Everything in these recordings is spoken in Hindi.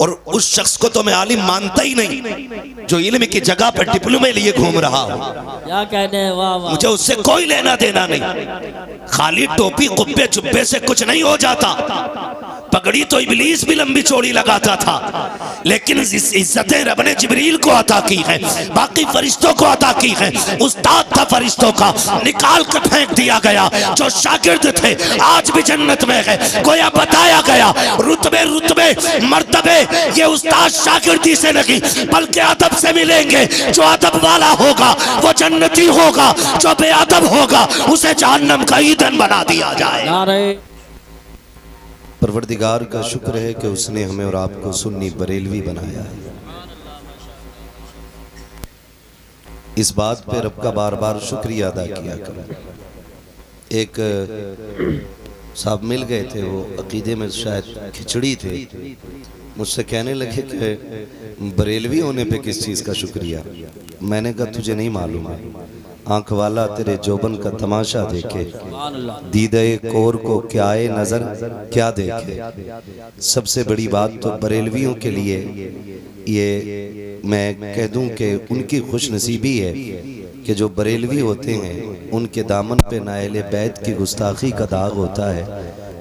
और उस शख्स को तो मैं आलिम मानता ही नहीं जो इल्म की जगह पर डिप्लोमे लिए घूम रहा हो। क्या कहने, वाह वाह। मुझे उससे कोई लेना देना नहीं। खाली टोपी कुब्बे जुब्बे से कुछ नहीं हो जाता। पगड़ी तो इब्लीस भी लंबी चौड़ी लगाता था, लेकिन इज्जतें रब ने जिब्रील को अता की है, बाकी फरिश्तों को अता की है। उस्ताद था फरिश्तों का, निकाल कर फेंक दिया गया। जो शागिर्द थे आज भी जन्नत में है। गोया बताया गया रुतबे रुतबे मर्तबे ये उस्ताद शागिर्दी से नहीं बल्कि अदब से मिलेंगे। जो अदब वाला होगा वो जन्नती होगा, जो बेअदब होगा उसे जहन्नम का ईंधन बना दिया जाए। परवरदिगार का शुक्र है कि उसने हमें और आपको सुन्नी बरेलवी बनाया है। इस बात पे रब का बार बार शुक्रिया अदा किया करो। एक साहब मिल गए थे, वो अकीदे में शायद खिचड़ी थे, मुझसे कहने लगे कि बरेलवी होने पे किस चीज़ का शुक्रिया। मैंने कहा तुझे नहीं मालूम है, आंख वाला तेरे जोबन का तमाशा देखे, दीदे कोर को क्या आए नजर क्या देखे। सबसे बड़ी बात तो बरेलवियों के लिए ये मैं कह दूं कि उनकी खुश नसीबी है कि जो बरेलवी होते हैं उनके दामन पे ना अहले बैत की गुस्ताखी का दाग होता है,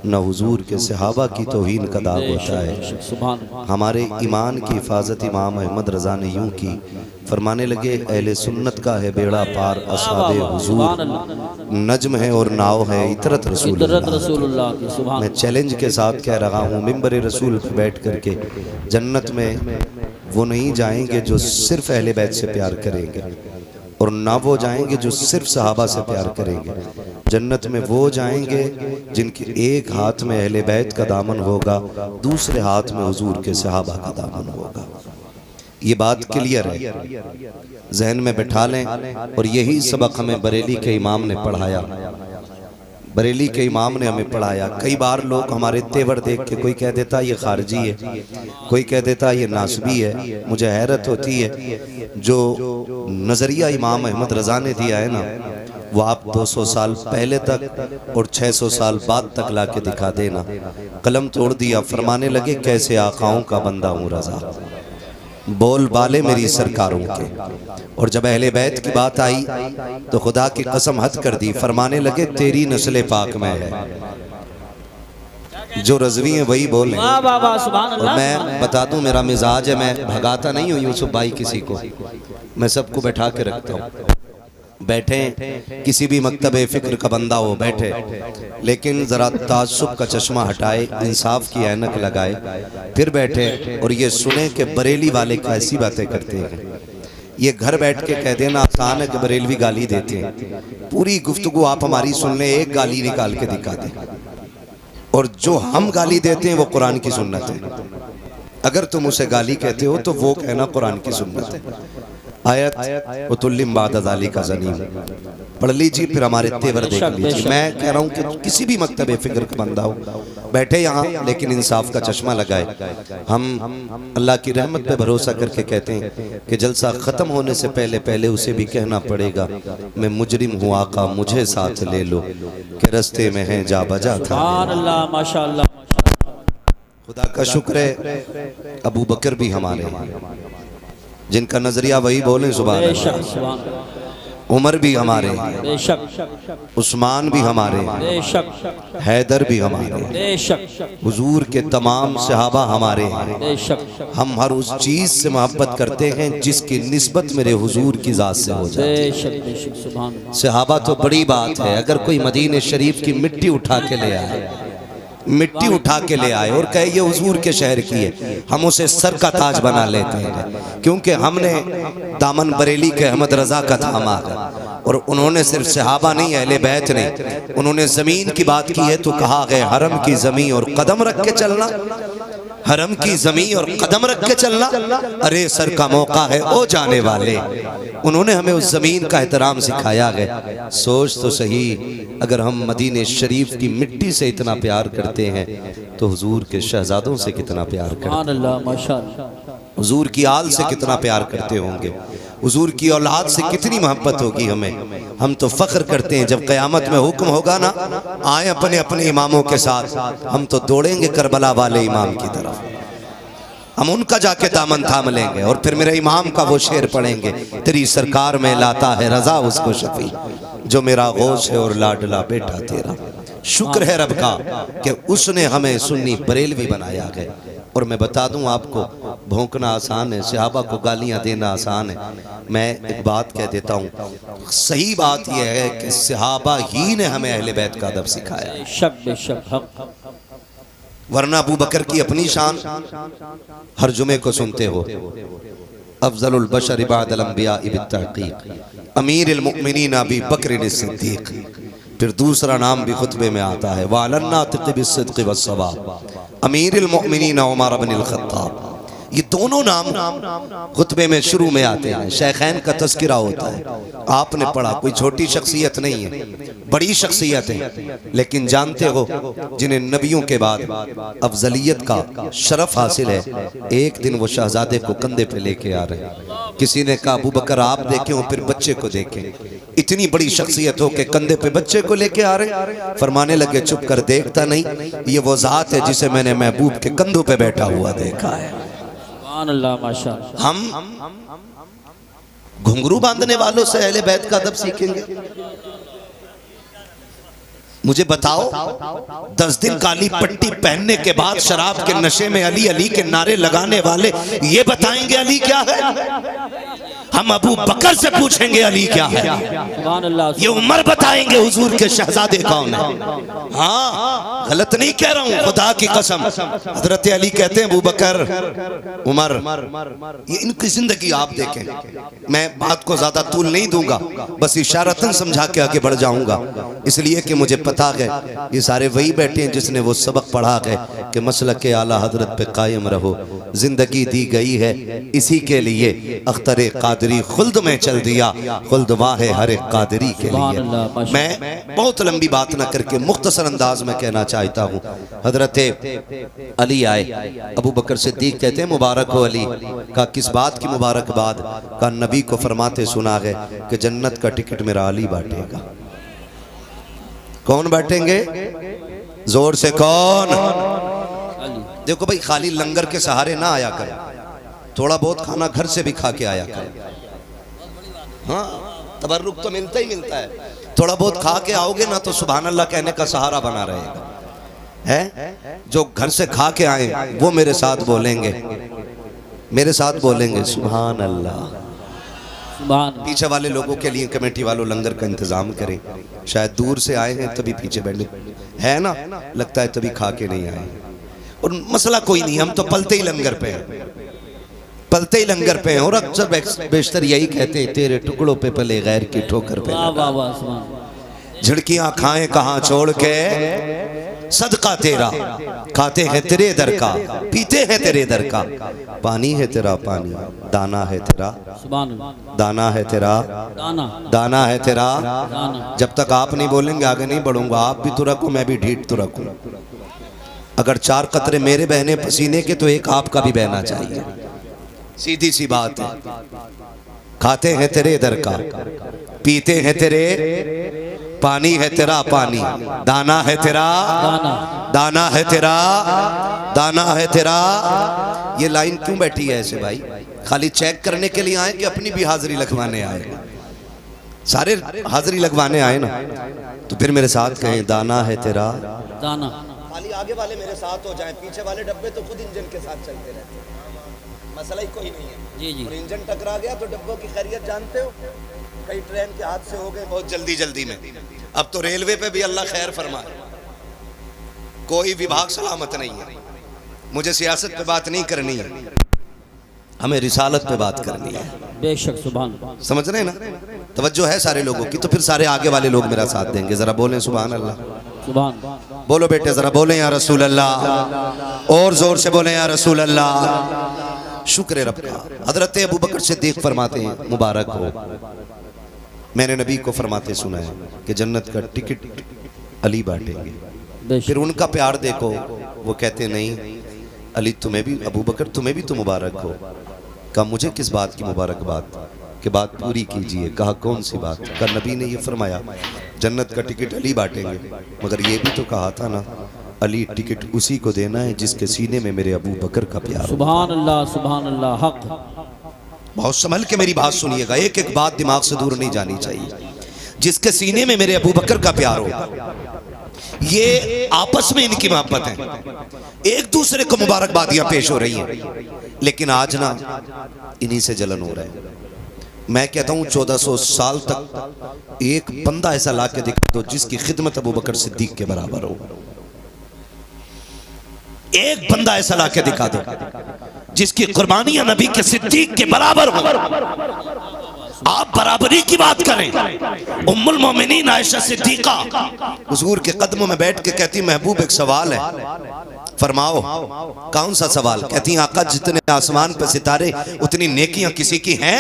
न हुजूर के सहाबा की तौहीन का दाग होता है। हमारे ईमान की हिफाजत इमाम अहमद रज़ा ने यूं की, फरमाने लगे अहले सुन्नत का है बेड़ा पार असहाबे हुजूर, नज्म है और नाव है इतरत रसूलुल्लाह। मैं चैलेंज के साथ कह रहा हूँ, मिंबर रसूल पर बैठ करके जन्नत में वो नहीं जाएंगे जो सिर्फ अहले बैत से प्यार करेंगे, और ना वो जाएंगे जो सिर्फ सहाबा से प्यार करेंगे। जन्नत में वो जाएंगे जिनके एक हाथ में अहले बैत का दामन होगा, दूसरे हाथ में हुजूर के सहाबा का दामन होगा। ये बात क्लियर है, जहन में बैठा लें। और यही सबक हमें बरेली के इमाम ने पढ़ाया, बरेली के इमाम ने हमें पढ़ाया। कई बार लोग हमारे तेवर देख के कोई कह देता ये खारजी है, कोई कह देता ये नासबी है। मुझे हैरत होती है, जो नज़रिया इमाम अहमद रज़ा ने दिया है ना, वो आप 200 साल पहले तक और 600 साल बाद तक ला के दिखा देना। कलम तोड़ दिया, फरमाने लगे कैसे आकाओं का बंदा हूँ रज़ा, बोल बाले मेरी सरकारों के। और जब अहले बैत की बात आई तो खुदा की कसम हद कर दी, फरमाने लगे तेरी नस्ल पाक में है, जो रज़वी है वही बोले। और मैं बता दूं मेरा मिजाज है, मैं भगाता नहीं हूँ यूसुफ भाई किसी को, मैं सबको बैठा के रखता हूँ। बैठे किसी भी मकतबे फ़िक्र का बंदा हो बैठे, लेकिन ज़रा ताज्जुब का चश्मा हटाए, इंसाफ की ऐनक लगाए, फिर बैठे और ये सुने कि बरेली वाले कैसी बातें करते हैं। ये घर बैठ के कह देना आसान है कि बरेलवी गाली देते हैं, पूरी गुफ्तगू आप हमारी सुन लें, एक गाली निकाल के दिखा दें। और जो हम गाली देते हैं वो कुरान की सुन्नत है। अगर तुम उसे गाली कहते हो तो वो कहना कुरान की सुन्नत है। आयत उतुल्लिम बाद ज़ाली का ज़नीम पढ़ लीजिए, फिर हमारे तेवर देख लीजिए। मैं कह रहा हूँ कि किसी भी मकतबे फ़िक्र का बंदा हो बैठे यहाँ, लेकिन इंसाफ का चश्मा लगाए। हम अल्लाह की रहमत पे भरोसा करके कहते हैं कि जलसा ख़त्म होने से पहले पहले उसे भी कहना पड़ेगा मैं मुजरिम हूँ आका मुझे साथ ले लो, कि रस्ते में है जा बजा था। माशाअल्लाह खुदा का शुक्र है अबू बकर भी हमारे हैं, जिनका नजरिया वही बोले सुभान अल्लाह। उमर भी हमारे, उस्मान भी हमारे, हैदर भी हमारे, हुजूर के तमाम सहाबा हमारे हैं। हम हर उस चीज से मोहब्बत करते हैं जिसकी निस्बत मेरे हुजूर की जात से हो जाए। सहाबा तो बड़ी बात है, अगर कोई मदीने शरीफ की मिट्टी उठा के ले आए, मिट्टी उठा के ले आए और कहे ये हुजूर के शहर की है, हम उसे सर का ताज बना लेते हैं, क्योंकि हमने दामन बरेली के अहमद रजा का थामा है। और उन्होंने सिर्फ सहाबा नहीं, अहले बैत ने, उन्होंने जमीन की बात की है तो कहा गया हरम की जमीन और कदम रख के चलना, हरम की जमीन और कदम रख के चलना, अरे सर का मौका है ओ जाने वाले। उन्होंने हमें उस जमीन का एहतराम सिखाया है। सोच तो सही, अगर हम मदीने शरीफ की मिट्टी से इतना प्यार करते हैं तो हुजूर के शहजादों से कितना प्यार करते हैं, हुजूर की आल से कितना प्यार करते होंगे, हुजूर की औलाद से कितनी मोहब्बत होगी हमें। हम तो फख्र करते हैं जब क़यामत में हुक्म होगा ना आए अपने अपने इमामों के साथ, हम तो दौड़ेंगे करबला वाले इमाम की तरफ। हम उनका जाके दामन थाम लेंगे और फिर मेरे इमाम का वो शेर पढ़ेंगे, तेरी सरकार में लाता है रजा उसको शफी, जो मेरा गौस है और लाडला बेटा तेरा। शुक्र है रब का कि उसने हमें सुन्नी बरेलवी बनाया है। और मैं बता दूं आपको, भौंकना आसान है, सहाबा को गालियां देना आसान है। मैं एक बात कह देता हूं, सही बात यह है कि सहाबा ही ने हमें अहले बैत का अदब सिखाया, बेशक हक। वरना अबू बकर की अपनी शान हर जुमे को सुनते हो, अफजलुल बशर बअदल अंबिया बित्तहक़ीक़ अमीरुल मुमिनीन अबी बकर सिद्दीक़। फिर दूसरा नाम भी खुतबे में आता है, वअलन्नातिक़ बिस्सिद्क़ि वस्सवाब अमीरुल मुमिनीन उमर इब्नुल ख़त्ताब। ये दोनों नाम खुतबे में शुरू में आते हैं, शेखैन का तज़किरा होता है। आपने पढ़ा, कोई छोटी शख्सियत नहीं है, बड़ी शख्सियत है, लेकिन जानते हो जिन्हें नबियों के बाद अफजलियत का शरफ हासिल है, एक दिन वो शहजादे को कंधे पे लेके आ रहे हैं। किसी ने कहा अबू बकर आप देखें और फिर बच्चे को देखें, इतनी बड़ी शख्सियत हो के कंधे पे बच्चे को लेके आ रहे। फरमाने लगे चुप कर, देखता नहीं, ये वो जात है जिसे मैंने महबूब के कंधों पे बैठा हुआ देखा है। अल्लाह माशाअल्लाह। हम घुंघरू बांधने वालों से अहले बैत का अदब सीखेंगे? मुझे बताओ, 10 दिन काली पट्टी पहनने के बाद शराब के नशे में अली अली के नारे लगाने वाले ये बताएंगे अली क्या है? हम अबू बकर से पूछेंगे अली क्या है? ये उमर बताएंगे हुजूर के शहजादे कौन है? हाँ, गलत नहीं कह रहा हूँ, खुदा की कसम। हजरत अली कहते हैं अबू बकर, उमर, ये इनकी जिंदगी आप देखें। मैं बात को ज्यादा तूल नहीं दूंगा, बस इशारतन समझा के आगे बढ़ जाऊंगा, इसलिए कि मुझे पता है ये सारे वही बैठे हैं जिसने वो सबक पढ़ा है कि मसलक के आला हजरत पे कायम रहो। जिंदगी दी गई है इसी के लिए, अख्तर कादरी खुल्द में चल दिया, खुल्द वाह हर एक कादरी के लिए। मैं बहुत लंबी बात ना करके मुख्तसर अंदाज में कहना चाहता हूँ। हजरत अली आए, अबू बकर सिद्दीक कहते हैं मुबारक हो अली। का किस बात की मुबारकबाद? का नबी को फरमाते सुना है कि जन्नत का टिकट मेरा अली बांटेगा। कौन बांटेंगे? जोर से कौन? देखो भाई, खाली लंगर के सहारे ना आया कर, थोड़ा बहुत खाना घर से भी खा के आया कर। हाँ, तबर्रुक तो मिलता ही मिलता है, थोड़ा बहुत खा के आओगे ना तो सुभान अल्लाह कहने का सहारा बना रहेगा। है जो घर से खा के आए वो मेरे साथ बोलेंगे, मेरे साथ बोलेंगे सुभान अल्लाह। पीछे वाले लोगों के लिए कमेटी वालों लंगर का इंतजाम करें, शायद दूर से आए हैं तभी पीछे बैठे है ना, लगता है तभी खा के नहीं आए। और मसला कोई नहीं, हम तो पलते ही लंगर पे हैं, पलते ही लंगर पे हैं। और अक्सर बेशतर यही कहते हैं, तेरे टुकड़ों पे पले गैर की ठोकर पे झिड़कियां खाएं कहाँ छोड़ के, सदका तेरा खाते हैं तेरे दर का, पीते हैं तेरे दर का, पानी है तेरा पानी, दाना है तेरा, दाना है तेरा, दाना है तेरा। जब तक आप नहीं बोलेंगे आगे नहीं बढ़ूंगा। आप भी तो रखो, मैं भी ढीठ तो रखूं। अगर 4 कतरे मेरे बहने पसीने के तो एक आपका भी बहना चाहिए, सीधी सी बात है। खाते हैं तेरे दर का, पीते हैं तेरे, पानी है तेरा पानी, दाना है तेरा, दाना है तेरा, दाना है तेरा। ये लाइन क्यों बैठी है ऐसे भाई? खाली चेक करने के लिए आए कि अपनी भी हाजिरी लगवाने आए? सारे हाजिरी लगवाने आए ना, तो फिर मेरे साथ कहें दाना है तेरा, दाना। खाली आगे वाले मेरे साथ हो जाएं, पीछे वाले डब्बे तो खुद इंजन के साथ चलते रहते हैं, मसला ही कोई नहीं है। जी जी। और इंजन टकरा गया तो डब्बों की खैरियत जानते हो, कई ट्रेन के हादसे हो गए बहुत जल्दी जल्दी में। अब तो रेलवे पे भी अल्लाह खैर फरमाए, कोई विभाग सलामत नहीं है। मुझे सियासत पे बात नहीं करनी है, हमें रिसालत पे बात करनी है। बेशक, सुभान। समझ रहे ना? तवज्जो है सारे लोगों की, तो फिर सारे आगे वाले लोग मेरा साथ देंगे। जरा बोलें सुभान अल्लाह, सुभान। बोलो बेटे, जरा बोलें या रसूल अल्लाह, और जोर से बोलें या रसूल अल्लाह। शुक्र रब का। हजरत अबू बकर सिद्दीक फरमाते हैं मुबारक हो, मैंने नबी को फरमाते सुना है कि जन्नत का टिकट अली बांटेंगे। फिर उनका प्यार देखो, वो कहते नहीं अली तुम्हें भी, अबू बकर तुम्हें भी तो मुबारक हो। कहा मुझे किस बात की मुबारकबाद? कि बात पूरी कीजिए। कहा कौन सी बात? कहा नबी ने ये फरमाया जन्नत का टिकट अली बांटेंगे, मगर ये भी तो कहा था ना अली टिकट उसी को देना है जिसके सीने में मेरे अबू बकर का प्यार हो। सुभान अल्लाह हक। बहुत संभल के मेरी बात सुनिएगा, एक एक बात दिमाग से दूर नहीं जानी चाहिए। जिसके सीने में मेरे अबू बकर का प्यार हो, ये आपस में इनकी मोहब्बत है, एक दूसरे को मुबारकबादियां पेश हो रही हैं। लेकिन आज ना इन्हीं से जलन हो रहा है। मैं कहता हूं 1400 साल तक एक बंदा ऐसा ला के दिखा दो जिसकी खिदमत अबू बकर सिद्दीक के बराबर हो। एक बंदा ऐसा ला के दिखा दो जिसकी कुर्बानियां नबी के सिद्दीक के बराबर हो। आप बराबरी की बात करें। उम्मुल मोमिनीन आयशा सिद्दीका हुजूर के कदमों में बैठ के कहती, महबूब एक सवाल है, फरमाओ। कौन सा सवाल? कहती, आका जितने आसमान पे सितारे उतनी नेकियां किसी की हैं?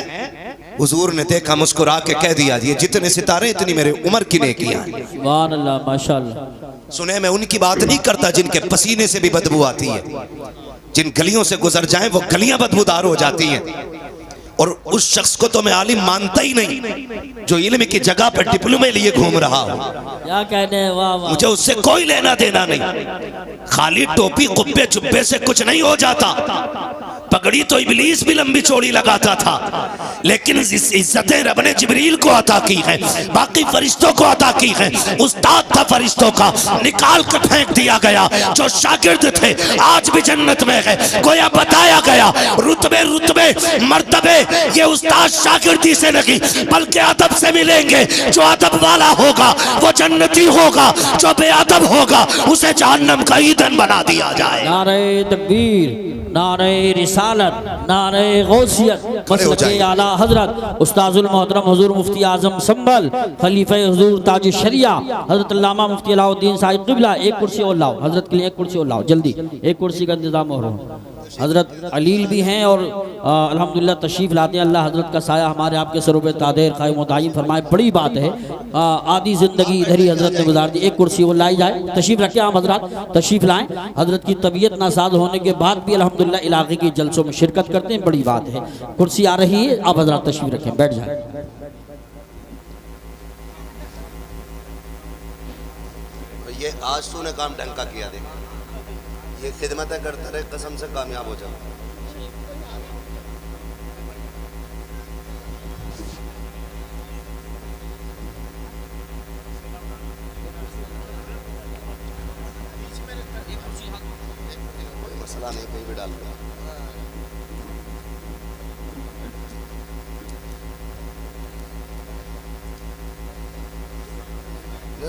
हुजूर ने देखा, मुस्कुरा के कह दिया, ये जितने सितारे इतनी मेरे उम्र की नेकियां। सुभान अल्लाह माशाअल्लाह। सुने, मैं उनकी बात नहीं करता जिनके पसीने से भी बदबू आती है। जिन गलियों से गुजर जाएं वो गलियां बदबूदार हो जाती हैं। और उस शख्स को तो मैं आलिम मानता ही नहीं जो इल्म की जगह पर डिप्लोमे लिए घूम रहा हो। क्या कहने, वाह वाह। मुझे उससे कोई लेना देना नहीं। खाली टोपी कुब्बे जुब्बे से कुछ नहीं हो जाता। पगड़ी तो इब्लीस भी लंबी चौड़ी लगाता था, लेकिन इज्जतें रब ने जिब्रील को अता की है, बाकी फरिश्तों को अता की है। उस्ताद था फरिश्तों का, निकाल कर फेंक दिया गया। जो शागिर्द थे आज भी जन्नत में है। गोया बताया गया, रुतबे रुतबे मर्तबे ये उस्ताद शागिर्दी से नहीं बल्कि अदब से मिलेंगे। जो अदब वाला होगा वो जन्नती होगा, जो बेअदब होगा उसे जहन्नम का ईंधन बना दिया जाए। नारे तकबीर, नारे रिसालत, नारे गौसियत, मसलके आला हजरत उस्ताजुल मोहतरम हुजूर मुफ्ती आजम संभल खलीफे हुजूर ताज शरिया हजरत अल्लामा मुफ्ती अलाउद्दीन साहिब क़िबला। एक कुर्सी और लाओ हजरत के लिए, एक कुर्सी और लाओ जल्दी, एक कुर्सी का इंतजाम हो रहा है। हजरत अलील भी हैं और अल्हम्दुलिल्लाह तशरीफ़ लाते हैं। अल्लाह हजरत का साया हमारे आपके सरों पे तादेर क़ाइम व दायम फरमाए। बड़ी बात है, आधी ज़िंदगी इधर ही हजरत ने गुजार दी। एक कुर्सी वो लाई जाए, तशरीफ़ रखें आप हजरत, तशरीफ़ लाएँ। हजरत की तबीयत नासाज होने के बाद भी अल्हम्दुलिल्लाह इलाके के जलसों में शिरकत करते हैं, बड़ी बात है। कुर्सी आ रही है, आप हजरत तशरीफ़ रखें, बैठ जाए। ये आज तूने काम ढंग का किया, देखा ये खिदमतें करता रहे, कसम से कामयाब हो जाओ। कोई मसला नहीं, कहीं भी डाल दो।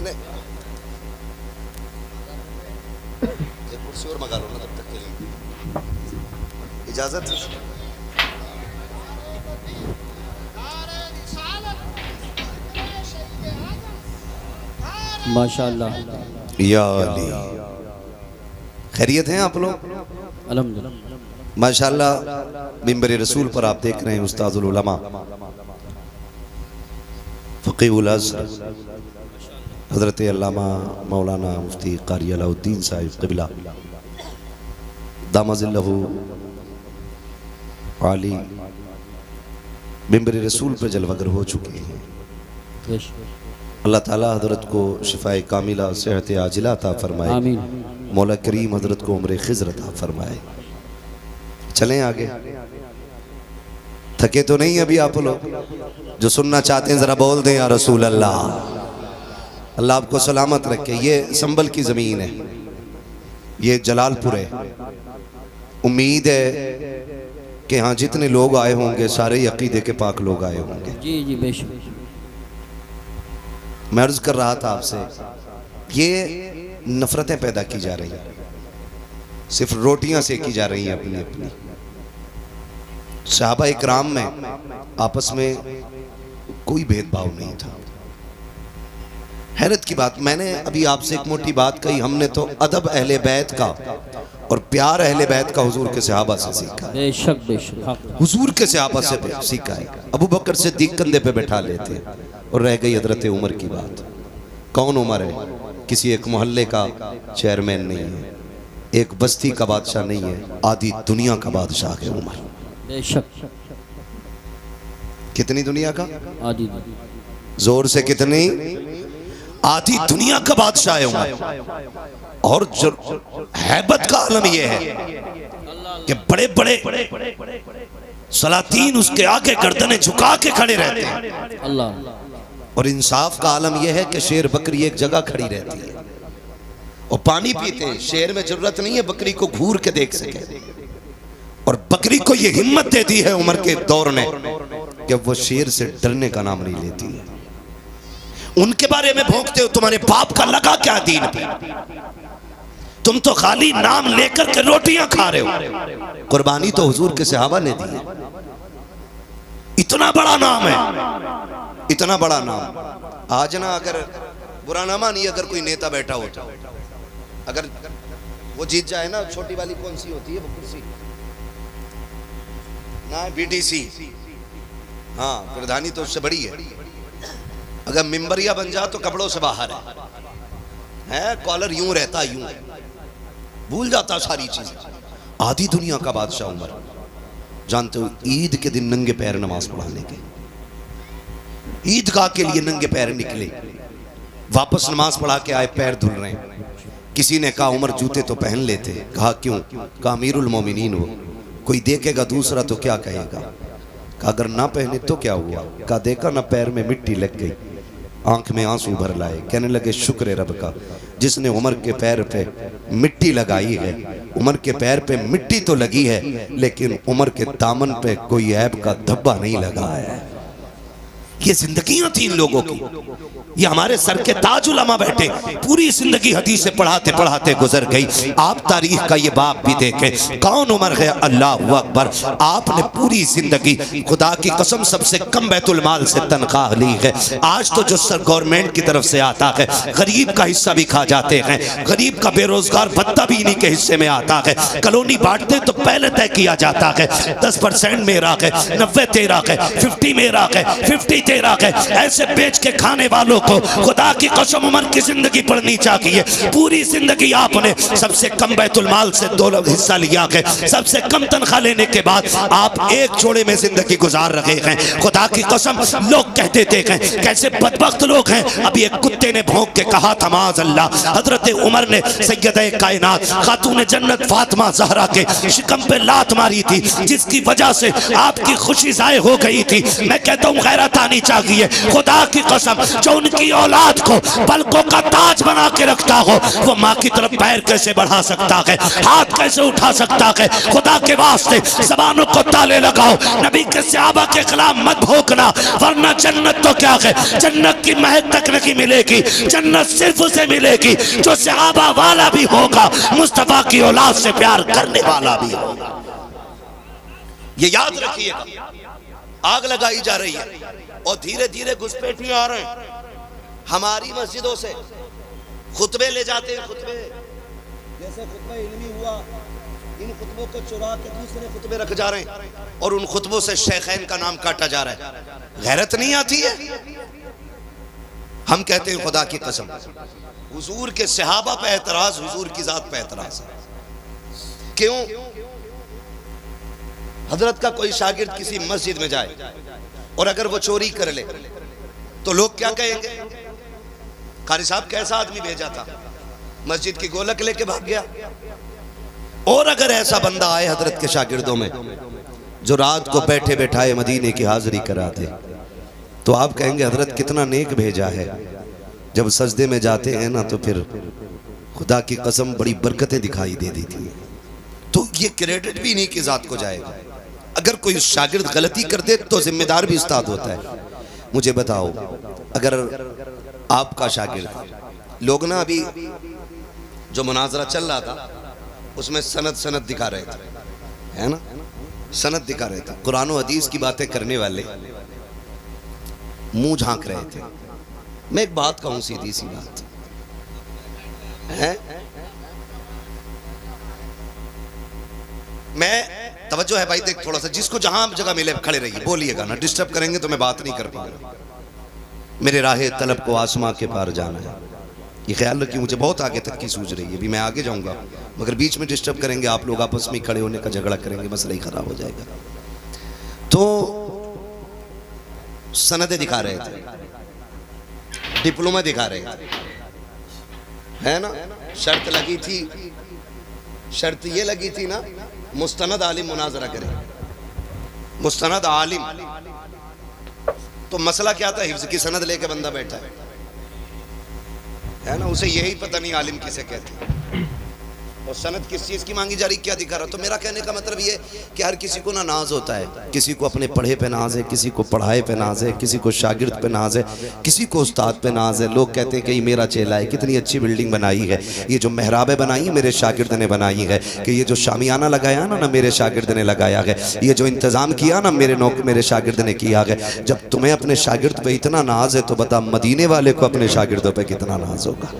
नहीं, एक कुर्सी और मंगा लो ना तब तक के लिए, इजाजत है? माशाअल्लाह। या अली, खैरियत हैं आप लोग? अल्हम्दुलिल्लाह माशाअल्लाह। मिंबर रसूल पर आप देख रहे हैं उस्ताजुल उलमा फ़क़ीहुल अज़हर हज़रत अल्लामा मौलाना मुफ्ती क़ारी अलाउद्दीन साहिब क़िबला दामज़िल्लहु आली मिंबर रसूल पर जलवगर हो चुके हैं। अल्लाह ताला हज़रत को शिफ़ाए कामिला सेहत आजिला अता फरमाए। आमीन। मौला करीम हज़रत को उम्र खिज़र अता फरमाए। चलें आगे, थके तो नहीं अभी आप लोग? जो सुनना चाहते हैं ज़रा बोल दें या रसूल अल्लाह। अल्लाह आपको सलामत रखे। ये संभल की ज़मीन है, ये जलालपुर है। उम्मीद है कि हाँ जितने लोग आए होंगे सारे अकीदे के पाक लोग आए होंगे। जी जी बेशक। मैं अर्ज़ कर रहा था आपसे, ये नफ़रतें पैदा की जा रही हैं, सिर्फ रोटियां सेकी जा रही हैं अपनी अपनी। सहाबा इकराम में आपस में कोई भेदभाव नहीं था। हैरत की बात, मैंने अभी आपसे एक मोटी बात कही, हमने तो अदब अहले बैत का और प्यार अहले बैत का हुजूर के सहाबा से सीखा है। बेशक बेशक हुजूर के सहाबा से सीखा है। अबू बकर सिद्दीक कंधे पे बैठा लेते और रह गई हजरत उमर की बात। कौन उमर है? किसी एक मोहल्ले का चेयरमैन नहीं है, एक बस्ती का बादशाह नहीं है, आधी दुनिया का बादशाह है उमर। बेशक। कितनी दुनिया का? आदि जोर से कितनी? आधी दुनिया का बादशाह है उमर। और जो हैबत का आलम यह है कि बड़े बड़े सलातीन उसके आगे गर्दनें झुका के खड़े रहते हैं। अल्लाह। और इंसाफ का आलम यह है कि शेर बकरी एक जगह खड़ी रहती है और पानी पीते हैं। शेर में जरूरत नहीं है बकरी को घूर के देख सके, और बकरी को यह हिम्मत दे दी है उमर के दौर ने कि वो शेर से डरने का नाम नहीं लेती है। उनके बारे में भोंकते हो, तुम्हारे बाप का लगा क्या दीन पे? तुम तो खाली नाम लेकर के रोटियां खा रहे हो। कुर्बानी तो हुजूर के सहाबा ने दी है। इतना बड़ा नाम है, इतना बड़ा नाम। आज ना अगर बुरा ना मानिए, अगर कोई नेता बैठा होता, अगर वो जीत जाए ना, छोटी वाली कौन सी होती है वो कुर्सी ना, बीटीसी, हाँ प्रधानी तो उससे बड़ी है। अगर मिंबरिया बन जा तो कपड़ों से बाहर है, कॉलर यूं रहता, यूं भूल जाता सारी चीज। आधी दुनिया का बादशाह उमर। जानते हो ईद के दिन नंगे पैर नमाज पढ़ाने के, ईदगाह के लिए नंगे पैर निकले, वापस नमाज पढ़ा के आए, पैर धुल रहे हैं। किसी ने कहा उमर जूते तो पहन लेते। कहा क्यों? कहा अमीरुल मोमिनीन हो, कोई देखेगा दूसरा तो क्या कहेगा। कहा अगर ना पहने तो क्या हुआ? कहा देखा ना पैर में मिट्टी लग गई, आंख में आंसू भर लाए। कहने लगे शुक्र है रब का जिसने उमर के पैर पे मिट्टी लगाई है। उमर के पैर पे मिट्टी तो लगी है लेकिन उमर के दामन पे कोई ऐब का धब्बा नहीं लगा है। ये जिंदगियां थी इन लोगों की। ये हमारे सर के ताज उलमा बैठे, पूरी जिंदगी हदीसें पढ़ाते पढ़ाते गुजर गई। आप तारीख का ये बाप भी देखें, कौन उमर है? अल्लाह अकबर। आपने पूरी जिंदगी खुदा की कसम सबसे कम बैतुल माल से तनख्वाह ली है। आज तो जो सर गवर्नमेंट की तरफ से आता है, गरीब का हिस्सा भी खा जाते हैं। गरीब का बेरोजगार भत्ता भी इन्हीं के हिस्से में आता है। कॉलोनी बांटते तो पहले तय किया जाता है 10% मेरा है, 90 तेरा है, 50 मेरा है, 50 तेरा है। ऐसे बेच के खाने वालों को खुदा की कसम उमर की जिंदगी पढ़नी चाहिए। पूरी जिंदगी आपने सबसे कम बैतुल माल से 2 हिस्सा लिया है। सबसे कम तनख्वाह लेने के बाद आप एक जोड़े में जिंदगी गुजार रहे हैं। खुदा की कसम लोग कहते थे कैसे बदबख्त लोग हैं। अभी एक कुत्ते ने भौंक के कहा था माज़ अल्लाह, हजरत उमर ने सैयदे कायनात खातून जन्नत फातिमा ज़हरा के शिकम पे लात मारी थी, जिसकी वजह से आपकी खुशी ज़ाय हो गई थी। मैं कहता हूँ गैरत आनी चाहिए। खुदा की कसम जो उनकी औलाद को पलकों का ताज बना के रखता हो, वो माँ की तरफ पैर कैसे बढ़ा सकता है, हाथ कैसे उठा सकता है। खुदा के वास्ते ज़बानों को ताले लगाओ। नबी के सहाबा के खिलाफ मत भोंकना, वरना जन्नत तो क्या है, जन्नत की महक तक नहीं मिलेगी। जन्नत सिर्फ उसे मिलेगी जो सहाबा वाला भी होगा, मुस्तफा की औलाद से प्यार करने वाला भी होगा। ये याद रखिएगा। आग लगाई जा रही है और धीरे धीरे घुसपैठिए आ रहे हैं। हमारी मस्जिदों से खुतबे ले जाते हैं। खुतबे जैसे खुतबा इल्मी हुआ, इन खुतबों को चुरा के दूसरे खुतबे रख जा रहे हैं और उन खुतबों से शेखैन का नाम काटा जा रहा है। गैरत नहीं आती है? हम कहते हैं खुदा की कसम हुजूर के सहाबा पे एतराज, हुजूर की जात पे एतराज है। क्यों? हजरत का कोई शागिर्द किसी मस्जिद में जाए और अगर वो चोरी कर ले तो लोग क्या कहेंगे? कारी साहब कैसा आदमी भेजा था, मस्जिद की गोलक लेके भाग गया। और अगर ऐसा बंदा आए हजरत के शागिर्दों में जो रात को बैठे बैठाए मदीने की हाजिरी कराते, तो आप कहेंगे हजरत कितना नेक भेजा है। जब सजदे में जाते हैं ना तो फिर खुदा की कसम बड़ी बरकतें दिखाई दे दी थी। तो ये क्रेडिट भी इन्हीं की जात को जाएगा। अगर कोई शागिर्द गलती कर दे तो जिम्मेदार भी उस्ताद होता है। मुझे बताओ, अगर आपका शागिर्द, लोग ना अभी जो मुनाजरा चल रहा था उसमें सनद दिखा रहे थे, है ना, सनद दिखा रहे थे। कुरान और हदीस की बातें करने वाले मुंह झांक रहे थे। मैं एक बात कहूं, सीधी सी बात है, मैं तवज्जो है भाई, देख थोड़ा सा, जिसको जहां जगह मिले खड़े रहिए, बोलिएगा ना, डिस्टर्ब करेंगे तो मैं बात नहीं कर पाऊंगा। मेरे राहे तलब को आसमां के पार जाना है, ये ख्याल रखिए। मुझे बहुत आगे तक की सूझ रही है, अभी मैं आगे जाऊंगा, मगर बीच में डिस्टर्ब करेंगे, आप लोग आपस में खड़े होने का झगड़ा करेंगे, मसला ही खराब हो जाएगा। तो सनदें दिखा रहे थे, डिप्लोमा दिखा रहे है ना। शर्त लगी थी, शर्त ये लगी थी ना, मुस्तनद आलिम मुनाजरा करे, मुस्तनद आलिम। तो मसला क्या था, हिफ्ज की सनद लेके बंदा बैठा है ना, उसे यही पता नहीं आलिम किसे कहते हैं और सनद किस चीज़ की मांगी जा रही, क्या दिखा रहा। तो मेरा कहने का मतलब ये कि हर किसी को ना नाज होता है, किसी को अपने पढ़े पे नाज है, किसी को पढ़ाए पे नाज है, किसी को शागिर्द पे नाज है, किसी को उस्ताद पे नाज है। लोग कहते हैं कि ये मेरा चेला है, कितनी अच्छी बिल्डिंग बनाई है, ये जो मेहराबें बनाई मेरे शागिर्द ने बनाई है, कि ये जो शामियाना लगाया ना मेरे शागिर्द ने लगाया है, ये जो इंतज़ाम किया ना मेरे शागिर्द ने किया है। जब तुम्हें अपने शागिर्द पे इतना नाज है तो बता मदीने वाले को अपने शागिर्दों पे कितना नाज होगा,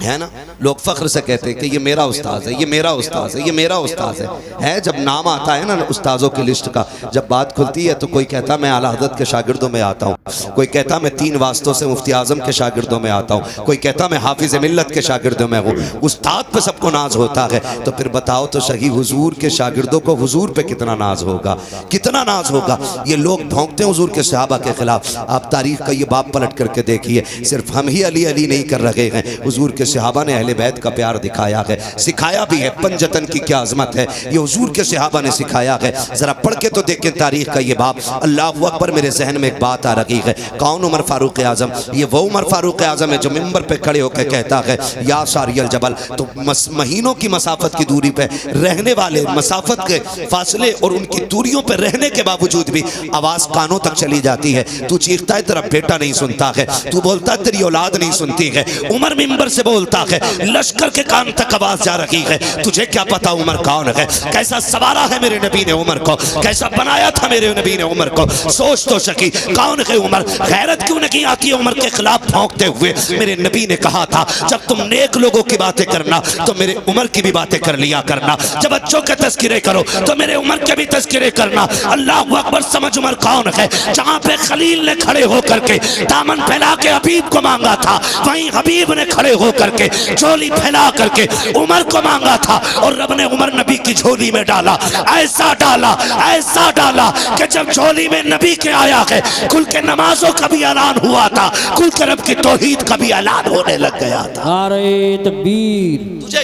है ना। लोग फख्र से कहते हैं कि ये मेरा उस्ताद है, ये मेरा उस्ताद है, ये मेरा उस्ताद है। जब नाम आता है ना उस्तादों की लिस्ट का, जब बात खुलती है तो कोई कहता मैं आला हज़रत के शागिर्दों में आता हूँ, कोई कहता मैं 3 वास्तों से मुफ्ती आज़म के शागिर्दों में आता हूँ, कोई कहता मैं हाफिज़ मिल्लत के शागिर्दों में हूँ। उस्ताद पे सबको नाज होता है, तो फिर बताओ तो सही हुजूर के शागिर्दों को हुजूर पे कितना नाज होगा, कितना नाज होगा। ये लोग भौंकते हैं हुजूर के सहाबा के खिलाफ। आप तारीख का ये बाब पलट करके देखिए, सिर्फ हम ही अली अली नहीं कर रहे हैं, हुजूर के सहाबा ने अहले बैत का प्यार दिखाया है, सिखाया भी है। पंजतन की क्या अजमत है, ये हुजूर के सहाबा ने सिखाया है। जरा पढ़ के तो देखें तारीख का ये बाब। अल्लाहु अकबर, मेरे जहन में एक बात आ रही है, कौन उमर फारूक आजम? ये वो उमर फारूक आजम है जो मिंबर पे खड़े होकर कहता है या सारियल जबल। तो महीनों की मसाफत की दूरी पे रहने वाले, मसाफत के फासले और उनकी दूरियों पे रहने के बावजूद भी आवाज कानों तक चली जाती है। तू चीखता है तेरा बेटा नहीं सुनता है, तू बोलता है तेरी औलाद नहीं सुनती है। उमर मिंबर से बोलता है, लश्कर के कान तक आवाज जा रही है। तुझे क्या पता उमर कौन है, कैसा सवारा है मेरे नबी ने उमर को, कैसा बनाया था मेरे नबी ने उमर को। सोच तो सकी कौन है उमर। गैरत क्यों नहीं आती उमर के खिलाफ भौंकते हुए। मेरे नबी ने कहा था जब तुम नेक लोगों की बातें करना तो मेरे उमर की भी बातें कर लिया करना, जब बच्चों के तस्किरे करो तो मेरे उमर के भी तस्किरे करना। अल्लाह अकबर, समझ उमर कौन है। जहां पे खलील ने खड़े होकर के दामन फैला के हबीब को मांगा था, वहीं हबीब ने खड़े होकर के झोली फैला करके उमर को मांगा था और रब ने उमर नबी की झोली में डाला। ऐसा डाला कि जब झोली में नबी के आया है, खुल के नमाजों का भी ऐलान हुआ था, खुल के रब की तौहीद का भी ऐलान होने लग गया था। नारे तकबीर,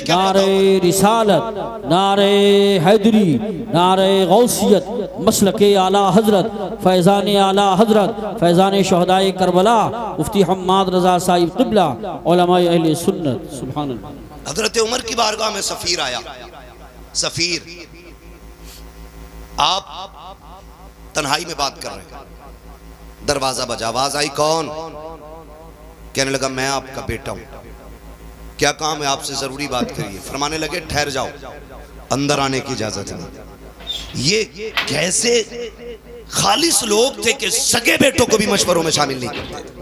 नारे रिसालत, नारे हैदरी, नारे गौसियत, मसलके आला हजरत, फैज़ान आला हजरत, फैज़ान शहदाए करबला, मुफ्ती हम्माद रजा साहिब क़िबला, उलमाए अहले सुन्नत। सुभान अल्लाह। हजरत उमर की बारगाह में सफीर आया। सफीर, आप तन्हाई में बात कर रहे हैं, दरवाजा बजा, आवाज आई कौन? कहने लगा मैं आपका बेटा हूं, क्या काम है आपसे, जरूरी बात करिए। फरमाने लगे ठहर जाओ, अंदर आने की इजाजत नहीं। ये कैसे खालिस लोग थे कि सगे बेटों को भी मशवरों में शामिल नहीं करते,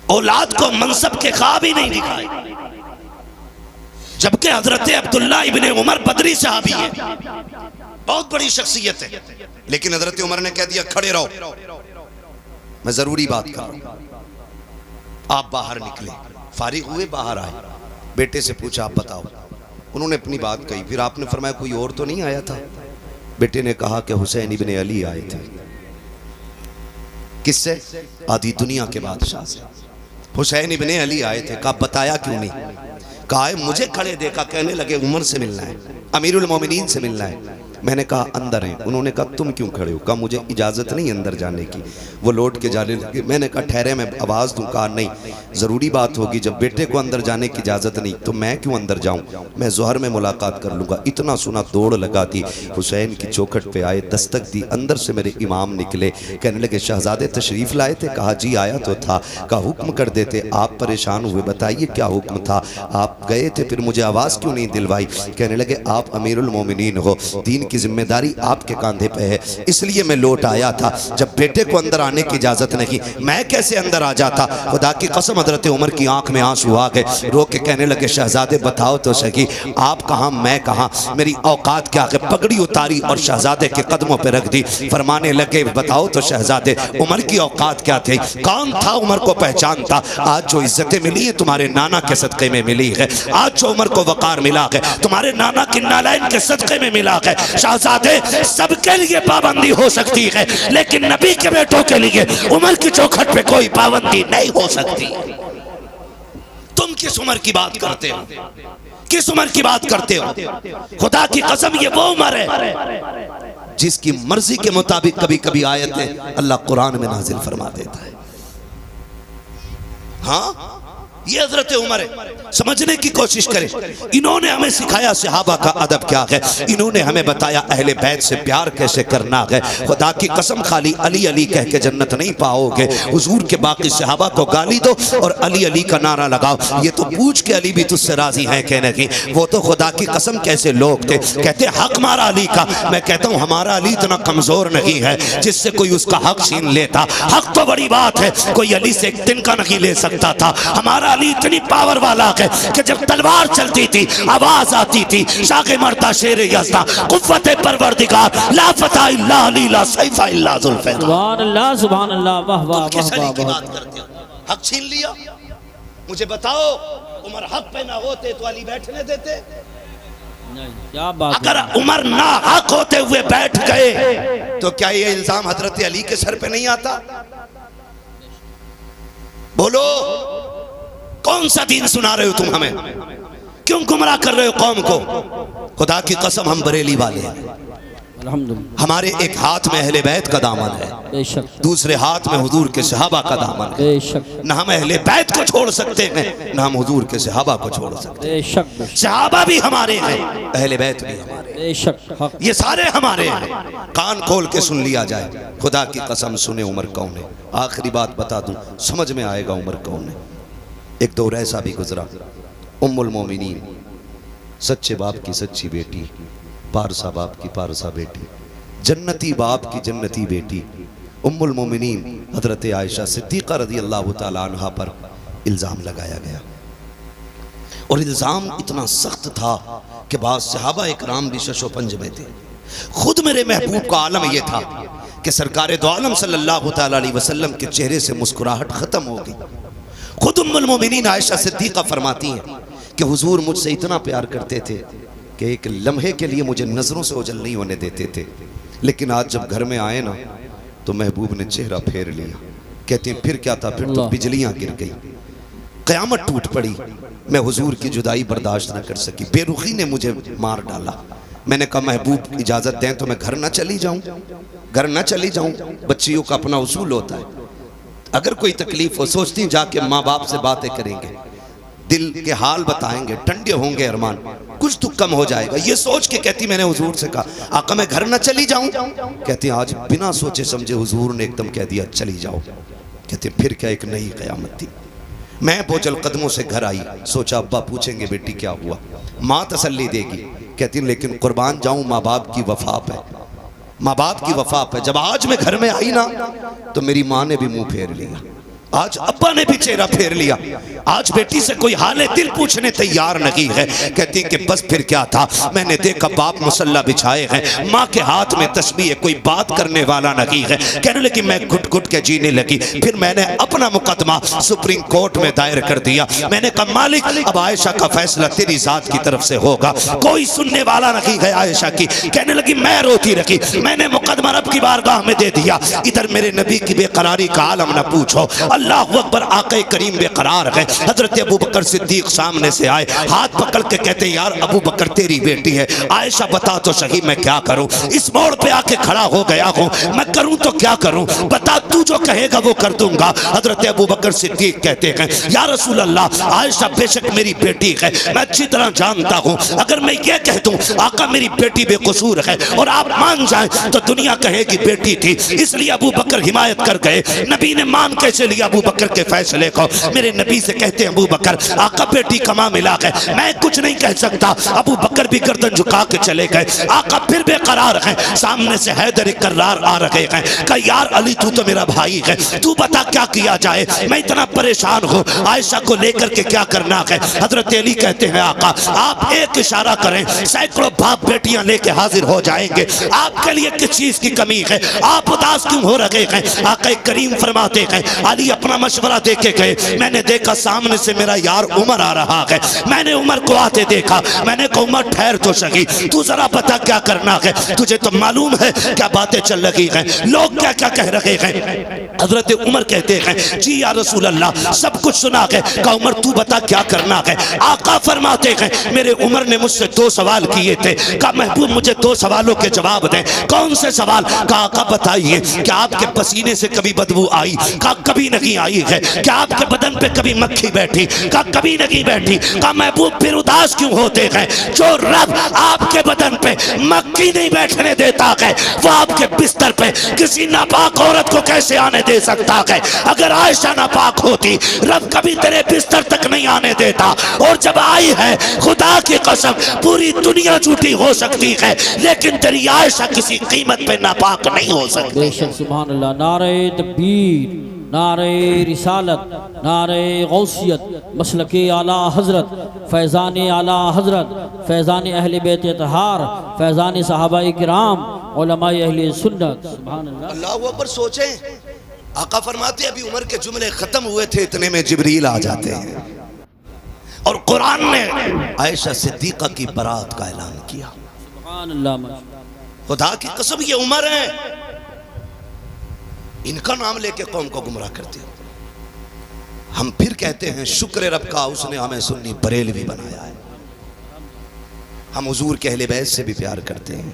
औलाद को मनसब के ख्वाब ही नहीं दिखाए। जबकि हजरत अब्दुल्ला इब्ने उमर बदरी सहाबी है, बहुत बड़ी शख्सियत है, लेकिन हजरत उमर ने कह दिया खड़े रहो, मैं जरूरी बात कर रहा हूं। आप बाहर निकले, फारिग हुए, बाहर आए, बेटे से पूछा आप बताओ। उन्होंने अपनी बात कही, फिर आपने फरमाया कोई और तो नहीं आया था? बेटे ने कहा कि हुसैन इब्ने अली आए थे। किससे? आधी दुनिया के बादशाह से। हुसैन इब्ने अली आए थे। कहा बताया क्यों नहीं? कहा मुझे खड़े देखा, कहने लगे उमर से मिलना है, अमीरुल मोमिनीन से मिलना है। मैंने कहा अंदर हैं। उन्होंने कहा तुम क्यों खड़े हो? कहा मुझे इजाज़त नहीं अंदर जाने की। वो लौट के जाने लगे। मैंने कहा ठहरे, मैं आवाज़ दूँ। कहा नहीं, ज़रूरी बात होगी, जब बेटे को अंदर जाने की इजाज़त नहीं तो मैं क्यों अंदर जाऊँ, मैं ज़ोहर में मुलाकात कर लूँगा। इतना सुना दौड़ लगा दी, हुसैन की चौखट पे आए, दस्तक दी, अंदर से मेरे इमाम निकले। कहने लगे शहजादे तशरीफ़ लाए थे? कहा जी आया तो था। कहा हुक्म कर देते, आप परेशान हुए, बताइए क्या हुक्म था? आप गए थे, फिर मुझे आवाज़ क्यों नहीं दिलवाई? कहने लगे आप अमीरुल मोमिनीन हो, दीन की जिम्मेदारी आपके कांधे पे है, इसलिए मैं लौट आया था। जब बेटे को अंदर आने की इजाजत नहीं, मैं कैसे अंदर आ जाता? खुदा की कसम, हजरत उमर की आंख में आंसू आ गए। रो के कहने लगे शहजादे बताओ तो सही, आप कहाँ मैं कहाँ, मेरी औकात क्या है? पगड़ी उतारी और शहजादे के कदमों पे रख दी। फरमाने लगे बताओ तो शहजादे उमर की औकात क्या थी? कौन था उमर को पहचानता? आज जो इज्जतें मिली है तुम्हारे नाना के सदक़े में मिली है, आज जो उमर को वक़ार मिला है तुम्हारे नाना की नालायन के सदक़े में मिला है। शहजादे सबके लिए पाबंदी हो सकती है, लेकिन नबी के बेटों के लिए उम्र की चौखट पे कोई पाबंदी नहीं हो सकती। तुम किस उम्र की बात करते हो? किस उम्र की बात करते हो? खुदा की कसम ये वो उम्र है जिसकी मर्जी के मुताबिक कभी कभी आयतें अल्लाह कुरान में नाजिल फरमा देता है। हाँ, ये हजरत उमर है। समझने की कोशिश करें। इन्होंने हमें सिखाया सहाबा का अदब क्या है, इन्होंने हमें बताया अहले बैत से प्यार कैसे करना है। खुदा की कसम खाली अली अली कह के जन्नत नहीं पाओगे। हुजूर के बाकी सहाबा को गाली दो और अली अली का नारा लगाओ, ये तो पूछ के अली भी तुझसे राजी है कहने की। वो तो खुदा की कसम कैसे लोग थे, कहते हक हमारा अली का। मैं कहता हूँ हमारा अली इतना कमजोर नहीं है जिससे कोई उसका हक छीन लेता। हक तो बड़ी बात है, कोई अली से एक दिन का नहीं ले सकता था। हमारा अली इतनी पावर वाला है कि जब तलवार चलती थी आवाज आती थी शाके मरता शेर यज़्दा कुव्वत परवरदिगार ला फता इल्ला अली ला सैफा इल्ला जुल्फ़िकार। सुभान अल्लाह सुभान अल्लाह। वाह वाह वाह वाह। हक छीन लिया। मुझे बताओ उमर हक पे ना होते तो अली बैठने देते? नहीं, क्या बात। अगर उमर ना हक होते हुए बैठ गए तो क्या ये इल्जाम हजरत अली के सर पे नहीं आता? बोलो, कौन सा दीन सुना रहे हो तुम हमें? क्यों गुमराह कर रहे हो कौम को? खुदा की कसम हम बरेली वाले हैं। अल्हम्दुलिल्लाह हमारे एक हाथ में अहले बैत का दामन है, बेशक, दूसरे हाथ में हुजूर के सहाबा का दामन है, बेशक। न हम अहले बैत को छोड़ सकते हैं, न हम हुजूर के सहाबा को छोड़ सकते हैं, बेशक। सहाबा भी हमारे हैं, अहले बैत भी हमारे, बेशक। ये सारे हमारे हैं। कान खोल के सुन लिया जाए। खुदा की कसम सुने उमर कौन है। आखिरी बात बता दूं, समझ में आएगा उमर कौन है। एक दौर ऐसा भी गुजरा, उम्मुल मोमिनीन, सच्चे बाप की सच्ची बेटी, पारसा बाप की पारसा बेटी, जन्नती बाप की जन्नती बेटी, उम्मुल मोमिनीन हजरत आयशा सिद्दीक़ा रज़ी अल्लाह ताला अन्हा पर इल्ज़ाम लगाया गया। और इल्ज़ाम इतना सख्त था कि बाद सहाबा इकराम भी शशोपंज में थे। खुद मेरे महबूब का आलम यह था कि सरकार दो आलम सल्लल्लाहु ताला अलैहि वसल्लम के चेहरे से मुस्कुराहट ख़त्म हो गई। खुद उम्मुल मोमिनीन आयशा सिद्दीक़ा फरमाती हैं कि हुजूर मुझसे इतना प्यार करते थे कि एक लम्हे के लिए मुझे नज़रों से ओझल नहीं होने देते थे, लेकिन आज जब घर में आए ना तो महबूब ने चेहरा फेर लिया। कहते हैं फिर क्या था, फिर तो बिजलियां गिर गई, क़यामत टूट पड़ी। मैं हुजूर की जुदाई बर्दाश्त न कर सकी, बेरुखी ने मुझे मार डाला। मैंने कहा महबूब इजाज़त दें तो मैं घर ना चली जाऊँ, घर ना चली जाऊँ। बच्चियों का अपना उसूल होता है, अगर कोई तकलीफ हो सोचती जाके माँ बाप से बातें करेंगे, दिल के हाल बताएंगे, ठंडे होंगे अरमान, कुछ तो कम हो जाएगा। ये सोच के कहती मैंने हुजूर से कहा आका मैं घर ना चली जाऊं। कहती आज बिना सोचे समझे हुजूर ने एकदम कह दिया चली जाओ। कहते फिर क्या एक नई क़यामत थी। मैं बोझल कदमों से घर आई, सोचा अब्बा पूछेंगे बेटी क्या हुआ, माँ तसल्ली देगी। कहती लेकिन कुर्बान जाऊं माँ बाप की वफा पे, माँ बाप की वफा पे। जब आज मैं घर में आई ना तो मेरी माँ ने भी मुंह फेर लिया, आज अब्बा ने भी चेहरा फेर लिया। आज बेटी से कोई हाले दिल पूछने तैयार नहीं है। कहती कि बस फिर क्या था, मैंने देखा बाप मुसल्ला बिछाए हैं, माँ के हाथ में तस्बीह है, कोई बात करने वाला नहीं है। कहने लगी मैं घुट घुट के जीने लगी। फिर मैंने अपना मुकदमा सुप्रीम कोर्ट में दायर कर दिया। मैंने कहा मालिक अब आयशा का फैसला तेरी जात की तरफ से होगा, कोई सुनने वाला नहीं है आयशा की। कहने लगी मैं रोती रही, मैंने मुकदमा रब की बारगाह में दे दिया। इधर मेरे नबी की बेकरारी का आलम न पूछो। अल्लाह अकबर, आक़े करीम बेकरार है। हजरत अबू बकर सिद्दीक सामने से आए, हाथ पकड़ के कहते यार अबू बकर तेरी बेटी है, आयशा बता तो सही मैं क्या करूं। इस मोड़ पे आके खड़ा हो गया हूं, मैं करूं तो क्या करूं, बता तू जो कहेगा वो कर दूंगा। हजरत अबू बकर सिद्दीक कहते हैं या रसूल अल्लाह आयशा बेशक मेरी बेटी है, मैं अच्छी तरह जानता हूं। अगर मैं ये कह दूं आका मेरी बेटी बेकसूर है और आप मान जाएं तो दुनिया कहेगी बेटी थी। इसलिए अबू बकर हिमायत कर गए। नबी ने मान कैसे लिया अबू बकर के फैसले को। मेरे नबी से कहते हैं अबू बकर आका बेटी कमा मिला है, मैं कुछ नहीं कह सकता। अबू बकर भी गर्दन झुका के चले गए। आका फिर बेकरार हैं, सामने से हैदर इकरार आ रहे हैं। कहा यार अली तू तो मेरा भाई है, तू बता क्या किया जाए, मैं इतना परेशान हूँ, आयशा को लेकर के क्या करना है। हजरत अली कहते हैं आका आप एक इशारा करें, सैकड़ों बाप बेटियां लेके हाजिर हो जाएंगे, आपके लिए किस चीज की कमी है, आप उदास क्यों हो रहे हैं। आका करीम फरमाते हैं अली अपना मशवरा दे के गए। मैंने देखा सामने से मेरा यार उमर आ रहा है। मैंने उमर को आते देखा। मैंने कहा उमर ठहर तो सही, तू जरा बता क्या करना है, तुझे तो मालूम है क्या बातें चल रही हैं, लोग क्या क्या कह रहे हैं। हजरत उमर कहते हैं जी या रसूल अल्लाह, सब कुछ सुना है। कहा उमर तू बता क्या करना है। आका फरमाते हैं मेरे उमर ने मुझसे 2 सवाल किए थे। कहा महबूब मुझे 2 सवालों के जवाब दें। कौन से सवाल? कहा आका बताइए क्या आपके पसीने से कभी बदबू आई? कहा कभी नहीं आई है। क्या आपके बदन पे कभी मक्खी बैठी? कहा कभी नहीं बैठी। कहा महबूब फिर उदास क्यों होते हैं? जो रब आपके बदन पे मक्खी नहीं बैठने देता है वो आपके बिस्तर पे किसी नापाक औरत को कैसे आने दे सकता है? अगर आयशा नापाक होती रब कभी तेरे बिस्तर तक नहीं आने देता। और जब आई है खुदा की कसम पूरी दुनिया झूठी हो सकती है लेकिन तेरी आयशा किसी कीमत पे नापाक नहीं हो सकती। बेशक सुभान अल्लाह। नारे तकबीर, नारे रिसालत, नारे गौसियत, मसलके आला हजरत, फैज़ान आला हजरत, फैज़ान अहले बैत तहार, फैज़ान सहाबा किराम, उलमाए अहले सुन्नत। सुभान अल्लाह। अल्लाह अकबर। सोचें आका फरमाते अभी उमर के जुमले खत्म हुए थे इतने में जिब्रील आ जाते हैं और कुरान ने आयशा सिद्दीक़ा की बरात का ऐलान किया। सुभान अल्लाह। खुदा की कसम ये उमर है, इनका नाम लेके कौम को गुमराह करते हो। हम फिर कहते हैं शुक्र रब का उसने हमें सुन्नी बरेलवी बनाया है। हम हुजूर के अहले बैत से भी प्यार करते हैं,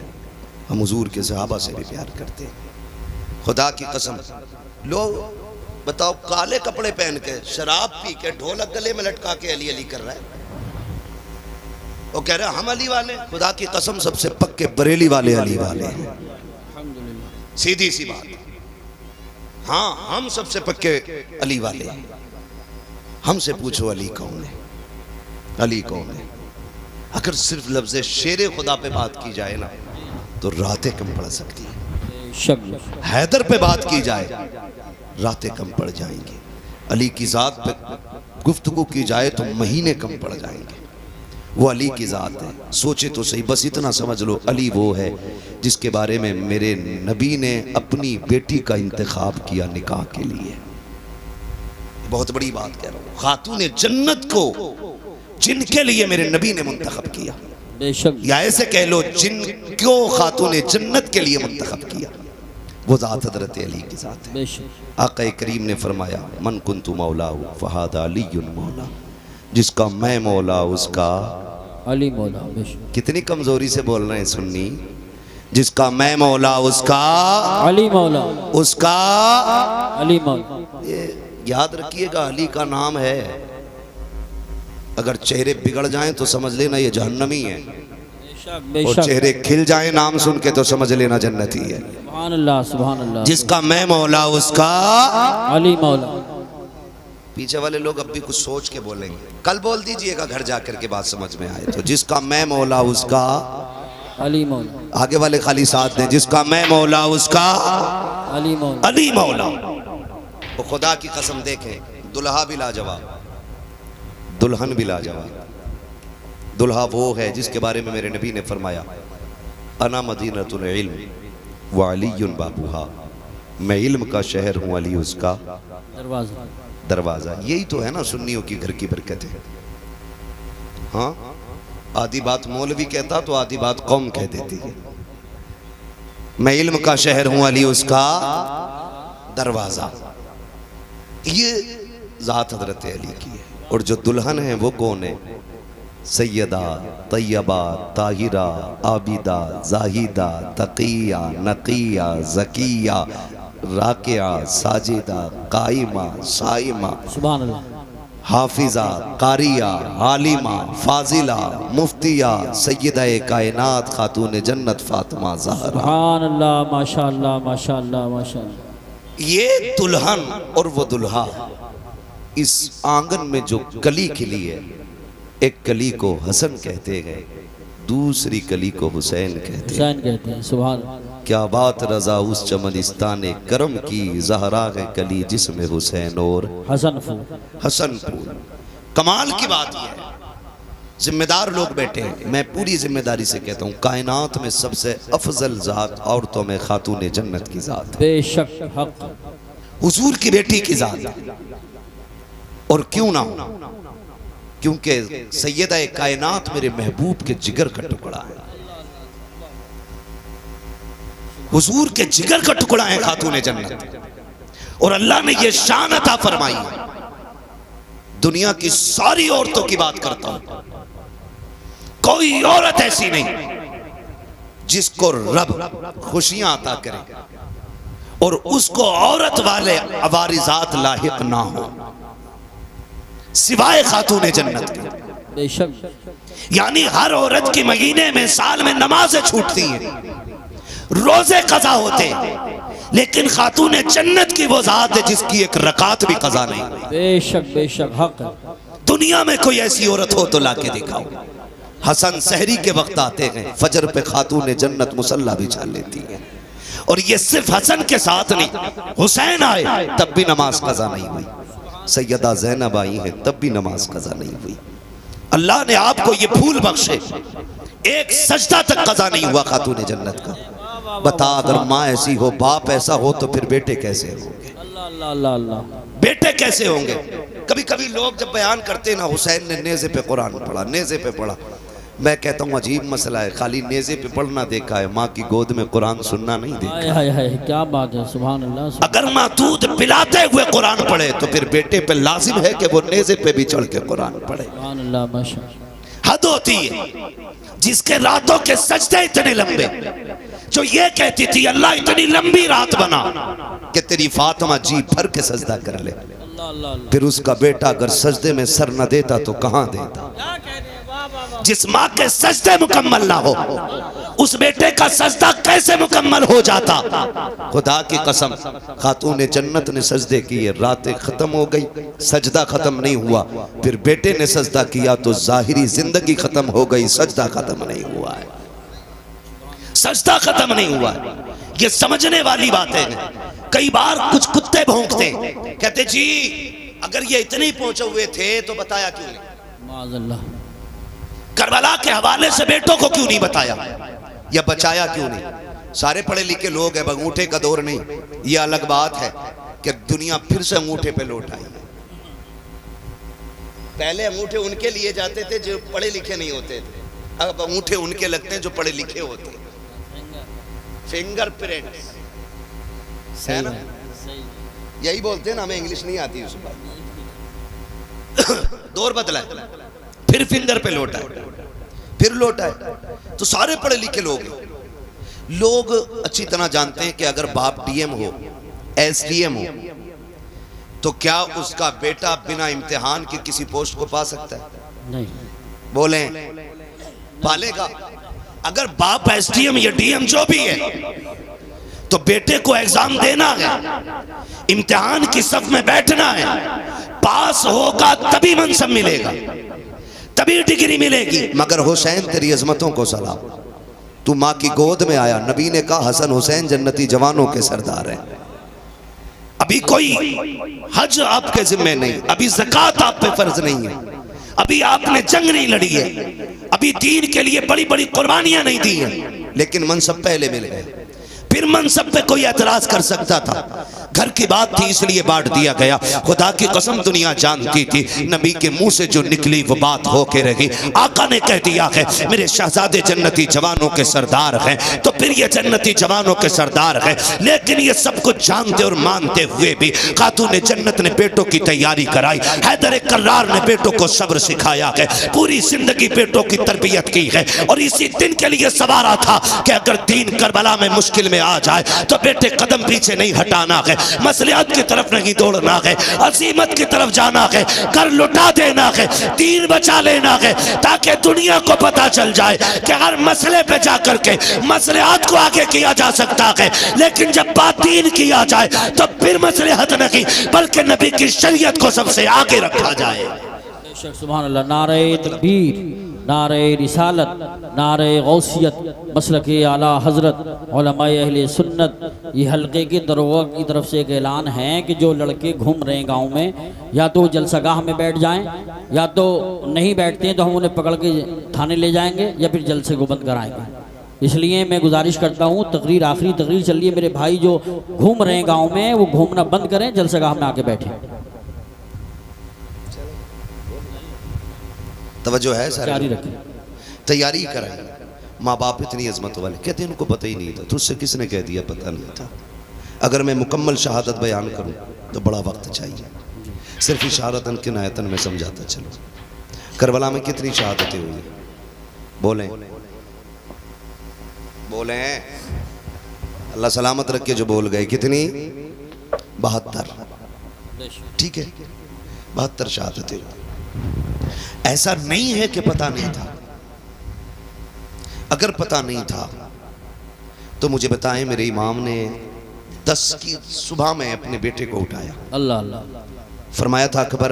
हम हुजूर के सहाबा से भी प्यार करते हैं। खुदा की कसम लोग बताओ काले कपड़े पहन के शराब पी के ढोलक गले में लटका के अली अली कर रहा है। वो कह रहे हैं हम अली वाले। खुदा की कसम सबसे पक्के बरेली वाले अली वाले हैं। सीधी सी बात। हाँ हम सबसे पक्के अली वाले हैं। हमसे पूछो अली कौन है, अली कौन है। अगर सिर्फ लफ्ज़ शेर खुदा पे बात की जाए ना तो रातें कम पड़ सकती है। हैदर पे बात की जाए रातें कम पड़ जाएंगी। अली की ज़ात पे गुफ्तगू की जाए तो महीने कम पड़ जाएंगे। वो अली की ज़ात है। सोचे तो सही, बस इतना समझ लो अली वो है जिसके बारे में मेरे नबी ने अपनी बेटी का इंतखाब किया निकाह के लिए। बहुत बड़ी बात कह रहा हूँ। खातून जन्नत को जिनके लिए मेरे नबी ने मुंतखब किया, बेशक, या ऐसे कह लो जिनको खातून जन्नत के लिए मुंतखब किया वो ज़ात हज़रत अली की ज़ात है। आक़ा करीम ने फरमाया मन कुन्तु मौला फ़हादा अलीयुन मौला, जिसका मैं मौला उसका अली मौला। कितनी कमजोरी से बोल रहे हैं सुन्नी। जिसका मैं मौला उसका अली मौला, उसका अली मौला। ये याद रखिएगा अली का नाम है। अगर चेहरे बिगड़ जाएं तो समझ लेना ये जहन्नमी है, और चेहरे खिल जाएं नाम सुन के तो समझ लेना जन्नती है। सुभान अल्लाह, सुभान अल्लाह। जिसका मैं मौला उसका अली मौला। पीछे वाले लोग अब भी कुछ सोच के बोलेंगे, कल बोल दीजिएगा घर जाकर के बात समझ में आए तो। जिसका मैं मौला उसका अली मौला। आगे वाले खाली साथ दें। जिसका मैं मौला उसका अली मौला, अली मौला। वो खुदा की कसम देखें दुल्हा भी लाजवाब, दुल्हन भी लाजवाब। दुल्हा वो है जिसके बारे में मेरे नबी ने फरमाया अना मदीनतुल इल्म व अलीयुन बाबूहा, मैं इल्म का शहर हूँ, अली उसका दरवाजा। दरवाजा। यही तो है ना सुन्नियों की घर की बरकत है। हाँ आधी बात मौलवी कहता तो आधी बात कौम कह देती है। मैं इल्म का शहर हूँ, अली उसका दरवाजा। ये ज़ात हज़रत अली की है। और जो दुल्हन है वो कौन है? सैयदा तैयबा ताहिरा आबिदा जाहिदा तकिया नकिया ज़किया राकिया साजिदा काइमा साइमा सुभान अल्लाह, हाफिजा कारिया आलिमा फाजिला मुफ्तिया सैयदा कायनात खातून जन्नत फातिमा ज़हरा। सुभान अल्लाह, माशाअल्लाह, माशाअल्लाह, माशाअल्लाह। ये दुल्हन और वो दुल्हा इस आंगन में जो कली खिली है, एक कली को हसन कहते हैं, दूसरी कली को हुसैन कहते हैं। सुभान। क्या बात रजा उस चमनिस्तान करम की, ज़हरा है कली जिसमें हुसैन और हसनपुर। कमाल की बात यह है, जिम्मेदार लोग बैठे हैं, मैं पूरी जिम्मेदारी से कहता हूँ कायनात में सबसे अफजल ज़ात औरतों में खातून जन्नत की ज़ात, बेशक हक, हुजूर की बेटी की ज़ात। और क्यों ना हो, क्योंकि सैयदा कायनात मेरे महबूब के जिगर का टुकड़ा है, हुजूर के जिगर का टुकड़ा है खातून जन्नत। और अल्लाह ने यह शान अता फरमाई है। दुनिया की सारी औरतों की बात करता हूं, कोई औरत ऐसी नहीं जिसको रब खुशियां अता करे और उसको औरत वाले अवारिजात लाहिक ना हो, सिवाय खातून जन्नत के। बेशक, यानी हर औरत की महीने में, साल में नमाजें छूटती हैं, रोजे कज़ा होते, लेकिन खातून जन्नत की वो जात है जिसकी एक रकात भी कज़ा नहीं। बेशक बेशक हक। दुनिया में कोई ऐसी औरत हो तो लाके दिखाओ। हसन सहरी के वक्त आते हैं, फजर पे खातून जन्नत मुसल्ला बिछा लेती है। और ये सिर्फ हसन के साथ नहीं, हुसैन आए तब भी नमाज कज़ा नहीं हुई, सैयदा ज़ैनब आई है तब भी नमाज कज़ा नहीं हुई। अल्लाह ने आपको ये फूल बख्शे, एक सजदा तक कज़ा नहीं हुआ खातून जन्नत का। बता, अगर माँ ऐसी हो, बाप ऐसा हो, तो फिर बेटे कैसे होंगे? अल्लाह अल्लाह अल्लाह, बेटे कैसे होंगे? कभी कभी लोग जब बयान करते ना, हुसैन ने नेज़े पे कुरान पढ़ा, नेज़े पे पढ़ा, मैं कहता हूँ अजीब मसला है, खाली नेज़े पे पढ़ना देखा है, माँ की गोद में कुरान सुनना नहीं देखा। हाय हाय हाय, क्या बात है, सुभान अल्लाह। अगर माँ दूध पिलाते हुए कुरान पढ़े तो फिर बेटे पे लाजिम है कि वो नेज़े पे भी चढ़ के कुरान पढ़े। सुभान अल्लाह, माशाअल्लाह। हद होती है जिसके रातों के सजदे इतने लंबे, जो ये कहती थी अल्लाह इतनी लंबी रात बना कि तेरी फातिमा जी भर के सजदा कर ले, फिर उसका बेटा अगर सजदे में सर न देता तो कहां देता? जिस माँ के सजदे मुकम्मल ना हो, उस बेटे का सजदा कैसे मुकम्मल हो जाता? खुदा की कसम, खातून जन्नत ने सजदे किए, रातें खत्म हो गई, सजदा खत्म नहीं हुआ, फिर बेटे ने सजदा किया तो जाहिरी जिंदगी खत्म हो गई, सजदा खत्म नहीं हुआ है, सजदा खत्म नहीं हुआ है। ये समझने वाली बातें हैं। कई बार कुछ कुत्ते भौंकते, कहते जी अगर ये इतने ही पहुंचे हुए थे तो बताया क्यों नहीं? माज़अल्लाह, करबला के हवाले से बेटों को क्यों नहीं बताया या बचाया क्यों नहीं? सारे पढ़े लिखे लोग हैं, अंगूठे का दौर नहीं। ये अलग बात है कि दुनिया फिर से अंगूठे पे लौट आई। पहले अंगूठे उनके लिए जाते थे जो पढ़े लिखे नहीं होते थे, अब अंगूठे उनके लगते हैं जो पढ़े लिखे होते हैं। फिंगरप्रिंट है ना, यही बोलते हैं ना, हमें इंग्लिश नहीं आती उस बात। दौर बदला है, फिर फिंगर पे लौटा है, फिर लौटा है। तो सारे पढ़े लिखे लोग अच्छी तरह जानते हैं कि अगर बाप डीएम हो, एसडीएम हो, तो क्या उसका बेटा बिना इम्तिहान के किसी पोस्ट को पा सकता है? नहीं। बोले पालेगा। अगर बाप एसडीएम या डीएम जो भी है, तो बेटे को एग्जाम देना है, इम्तिहान की सफ में बैठना है, पास होगा तभी मनसब मिलेगा, तभी डिग्री मिलेगी। मगर हुसैन तेरी अजमतों को सलाम, तू माँ की गोद में आया, नबी ने कहा हसन हुसैन जन्नती जवानों के सरदार हैं। अभी कोई हज आपके जिम्मे नहीं, अभी ज़कात आप पे फर्ज नहीं है, अभी आपने जंग नहीं लड़ी है, अभी दीन के लिए बड़ी बड़ी कुर्बानियां नहीं दी हैं, लेकिन मनसब पहले मिल गए। फिर मनसब पे कोई एतराज कर सकता था, घर की बात थी इसलिए बांट दिया गया। खुदा की कसम दुनिया जानती थी नबी के मुंह से जो निकली वो बात होके रही। आका ने कह दिया है मेरे शहजादे जन्नती जवानों के सरदार हैं, तो फिर ये जन्नती जवानों के सरदार हैं। लेकिन ये सब कुछ जानते और मानते हुए भी खातून जन्नत ने बेटों की तैयारी कराई। हैदर कर्रार ने बेटों को सब्र सिखाया है, पूरी जिंदगी बेटों की तरबियत की है, और इसी दिन के लिए सवारा था कि अगर दीन करबला में मुश्किल में आ जाए तो बेटे कदम पीछे नहीं हटाना है, मसलियत की तरफ नहीं दौड़ना है, अजीमत की तरफ जाना है, कर लुटा देना है, दीन बचा लेना है, ताकि दुनिया को पता चल जाए कि हर मसले पे जाकर के मसलियत को आगे किया जा सकता है। लेकिन जब बात दीन किया जाए तो फिर मसलियत नहीं बल्कि नबी की शरीयत को सबसे आगे रखा जाए। सुभान अल्लाह। नारे तकबीर, नारे रिसालत, नारे गौसियत, मसलक आला हज़रत उलमाए अहले सुन्नत। ये हल्के के दरोगा की तरफ से एक ऐलान है कि जो लड़के घूम रहे हैं गांव में, या तो जलसागाह में बैठ जाएं, या तो नहीं बैठते हैं तो हम उन्हें पकड़ के थाने ले जाएंगे या फिर जलसे को बंद कराएंगे। इसलिए मैं गुजारिश करता हूँ, तकरीर आखिरी तकरीर चल रही है, मेरे भाई जो घूम रहे हैं गाँव में वो घूमना बंद करें, जलसागाह में आके बैठें। तवज्जो है सारे? जारी रखें। तैयारी कराई। माँ बाप इतनी अजमत वाले, कहते हैं उनको पता ही नहीं था। तुझसे किसने कह दिया पता नहीं था? अगर मैं मुकम्मल शहादत बयान करूं तो बड़ा वक्त चाहिए, सिर्फ इशारतन किनायतन में समझाता चलो। करबला में कितनी शहादतें हुई? बोलें बोलें, अल्लाह सलामत रख के जो बोल गए। कितनी? 72। ठीक है, 72 शहादतें। ऐसा नहीं है कि पता नहीं था। अगर पता नहीं था तो मुझे बताएं, मेरे इमाम ने 10 की सुबह में अपने बेटे को उठाया। अल्लाह अल्लाह। फरमाया था अकबर,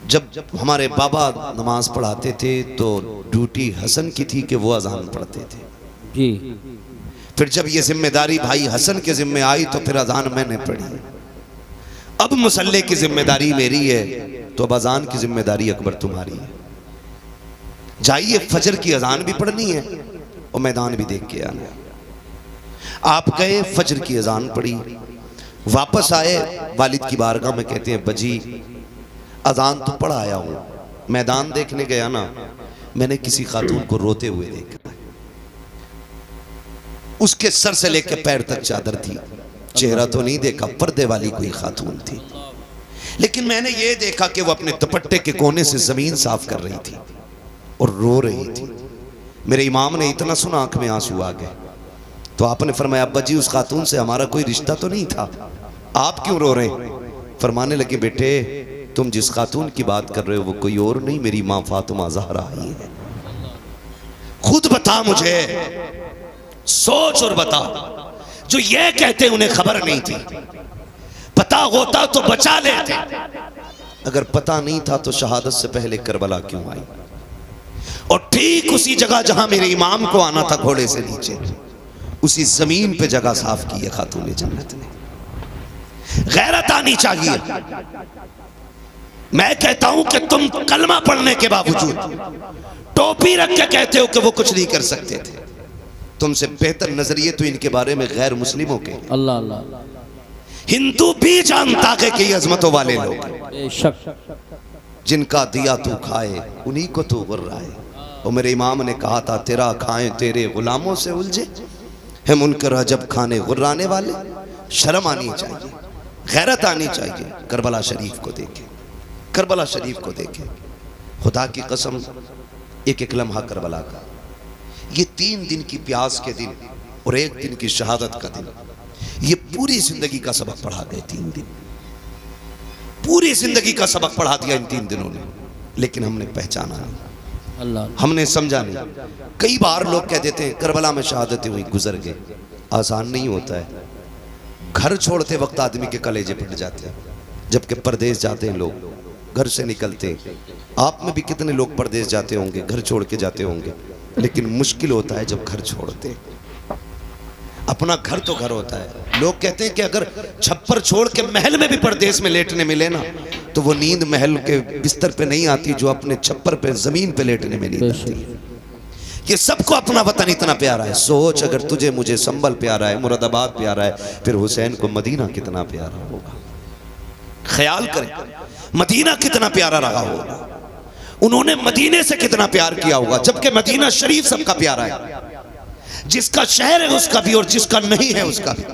जब हमारे बाबा नमाज पढ़ाते थे तो ड्यूटी हसन की थी कि वो अजान पढ़ते थे जी। फिर जब ये जिम्मेदारी भाई हसन के जिम्मे आई तो फिर अजान मैंने पढ़ी। अब मुसल्ले की जिम्मेदारी मेरी है तो अब अजान की जिम्मेदारी अकबर तुम्हारी है। जाइए, फजर की अजान भी पढ़नी है और मैदान भी देख के आना है। आप गए, फजर की अजान पढ़ी, वापस आए, वालिद की बारगाह में कहते हैं बजी अजान तो पढ़ आया हूं, मैदान देखने गया ना, मैंने किसी खातून को रोते हुए देखा। उसके सर से लेकर पैर तक चादर थी, चेहरा तो नहीं देखा, पर्दे वाली कोई खातून थी, लेकिन मैंने ये देखा कि वो अपने दुपट्टे के कोने से जमीन साफ कर रही थी और रो रही थी। मेरे इमाम ने इतना सुना, आंख में आंसू आ गए। तो आपने फरमाया अब्बा जी उस खातून से हमारा कोई रिश्ता तो नहीं था, आप क्यों रो रहे? फरमाने लगे बेटे तुम जिस खातून की बात कर रहे हो वो कोई और नहीं, मेरी माँ फातिमा ज़हरा ही है। खुद बता मुझे, सोच और बता, जो ये कहते उन्हें खबर नहीं थी, पता होता तो बचा लेते। अगर पता नहीं था तो शहादत से पहले करबला क्यों आई? और ठीक उसी जगह जहां मेरे इमाम को आना था घोड़े से नीचे, उसी जमीन पे जगह साफ की है खातून जन्नत ने। गैरत आनी चाहिए। मैं कहता हूं कि तुम कलमा पढ़ने के बावजूद टोपी रख के कहते हो कि वो कुछ नहीं कर सकते थे। तुमसे बेहतर नजरिए तो इनके बारे में गैर मुस्लिमों के। अल्लाह अल्लाह। हिंदू भी जानता है कि ये अजमतों वाले लोग, बेशक, जिनका दिया तू खाए उन्हीं को तू गुर्राए। और मेरे इमाम ने कहा था तेरा खाएं तेरे गुलामों से उलझे है मुनकर जब खाने गुर्राने वाले। शर्म आनी चाहिए, गैरत आनी चाहिए। करबला शरीफ को देखे, करबला शरीफ को देखे। खुदा की कसम, एक एक लम्हा करबला का, ये 3 दिन की प्यास के दिन और 1 दिन की शहादत का दिन, ये पूरी जिंदगी का सबक पढ़ा गए। 3 दिन पूरी जिंदगी का सबक पढ़ा दिया इन 3 दिनों ने, लेकिन हमने पहचाना नहीं, अल्लाह, हमने समझा नहीं। कई बार लोग कह देते हैं करबला में शहादतें हुई, गुजर गए। आसान नहीं होता है। घर छोड़ते वक्त आदमी के कलेजे फट जाते हैं, जबकि परदेश जाते हैं लोग, घर से निकलते हैं। आप में भी कितने लोग परदेश जाते होंगे, घर छोड़ के जाते होंगे, लेकिन मुश्किल होता है जब घर छोड़ते। अपना घर तो घर होता है। लोग कहते हैं कि अगर छप्पर छोड़ के महल में भी परदेश में लेटने मिले ना, तो वो नींद महल के बिस्तर पे नहीं आती जो अपने छप्पर पे जमीन पे लेटने में नींद आती है। ये सबको अपना वतन इतना प्यारा है। सोच, अगर तुझे मुझे संभल प्यारा है, मुरादाबाद प्यारा है, फिर हुसैन को मदीना कितना प्यारा होगा। ख्याल करें, मदीना कितना प्यारा रहा होगा, उन्होंने मदीने से कितना प्यार किया होगा। जबकि मदीना शरीफ सबका प्यारा है, जिसका शहर है उसका भी और जिसका नहीं है उसका भी।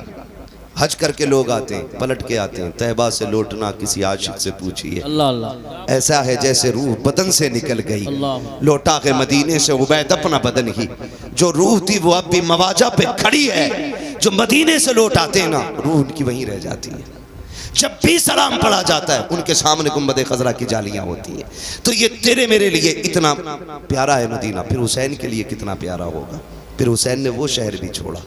हज करके लोग आते हैं, पलट के आते हैं। तैबा से लौटना किसी आशिक से पूछिए, अल्लाह अल्लाह। ऐसा है जैसे रूह बदन से निकल गई। लौटा के मदीने से उबैद अपना बदन ही, जो रूह थी वो अब भी मवाजा पे खड़ी है। जो मदीने से लौट आते हैं ना, रूह उनकी वहीं रह जाती है। जब भी सलाम पढ़ा जाता है उनके सामने गुंबद खजरा की जालियां होती हैं। तो ये तेरे मेरे लिए इतना प्यारा है मदीना, फिर हुसैन के लिए कितना प्यारा होगा। फिर हुसैन ने वो शहर भी छोड़ा,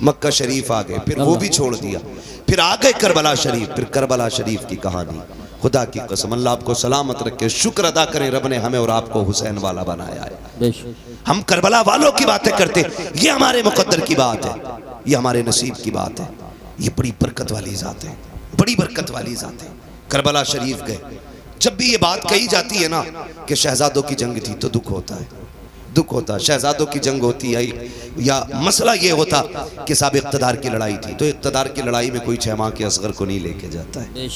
मक्का शरीफ आ गए, फिर वो भी छोड़ दिया, फिर आ गए करबला शरीफ। फिर करबला शरीफ की कहानी, खुदा की कसम, अल्लाह आपको सलामत रखे। शुक्र अदा करें रब ने हमें और आपको हुसैन वाला बनाया है। हम करबला वालों की बातें करते, ये हमारे मुकद्दर की बात है, ये हमारे नसीब की बात है। ये बड़ी बरकत वाली ज़ात है, बड़ी बरकत वाली ज़ात है। करबला शरीफ गए। जब भी ये बात कही जाती है ना कि शहजादों की जंग थी, तो दुख होता है, दुख होता। शहजादों की जंग होती है या मसला ये होता कि साहब इक़्तिदार की लड़ाई थी, तो इक़्तिदार की लड़ाई में कोई 6 माह के असगर को नहीं लेके जाता है,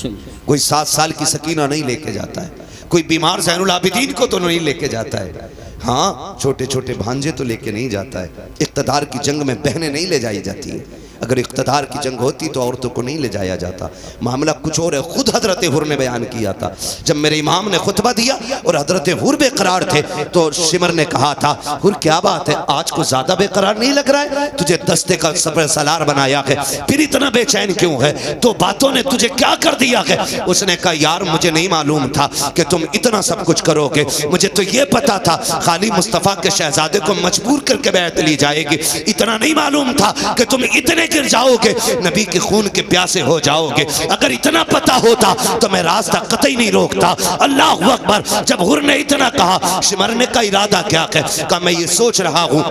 कोई 7 साल की सकीना नहीं लेके जाता है, कोई बीमार ज़ैनुल आबिदीन को तो नहीं लेके जाता है, हाँ छोटे छोटे भांजे तो लेके नहीं जाता है। इक़्तिदार की जंग में बहनें नहीं ले जाई जाती है, अगर इक़्तिदार की जंग होती तो औरतों को नहीं ले जाया जाता। मामला कुछ और है। खुद हजरत हुर ने बयान किया था, जब मेरे इमाम ने खुतबा दिया और हजरत हुर बेकरार थे तो शिमर ने कहा था, हुर क्या बात है, आज को ज्यादा बेकरार नहीं लग रहा है, तुझे दस्ते का सफर सलार बनाया है, फिर इतना बेचैन क्यों है, तो बातों ने तुझे क्या कर दिया है? उसने कहा, यार मुझे नहीं मालूम था कि तुम इतना सब कुछ करोगे, मुझे तो ये पता था खाली मुस्तफ़ा के शहजादे को मजबूर करके बैत ली जाएगी, इतना नहीं मालूम था कि तुम इतने गिर जाओगे, नबी के खून के प्यासे हो जाओगे। अगर इतना पता होता तो मैं रास्ता कतई नहीं रोकता। अल्लाह अकबर। जब हुर ने इतना कहा, शिमरने का इरादा क्या है? कहा, मैं ये सोच रहा हूँ,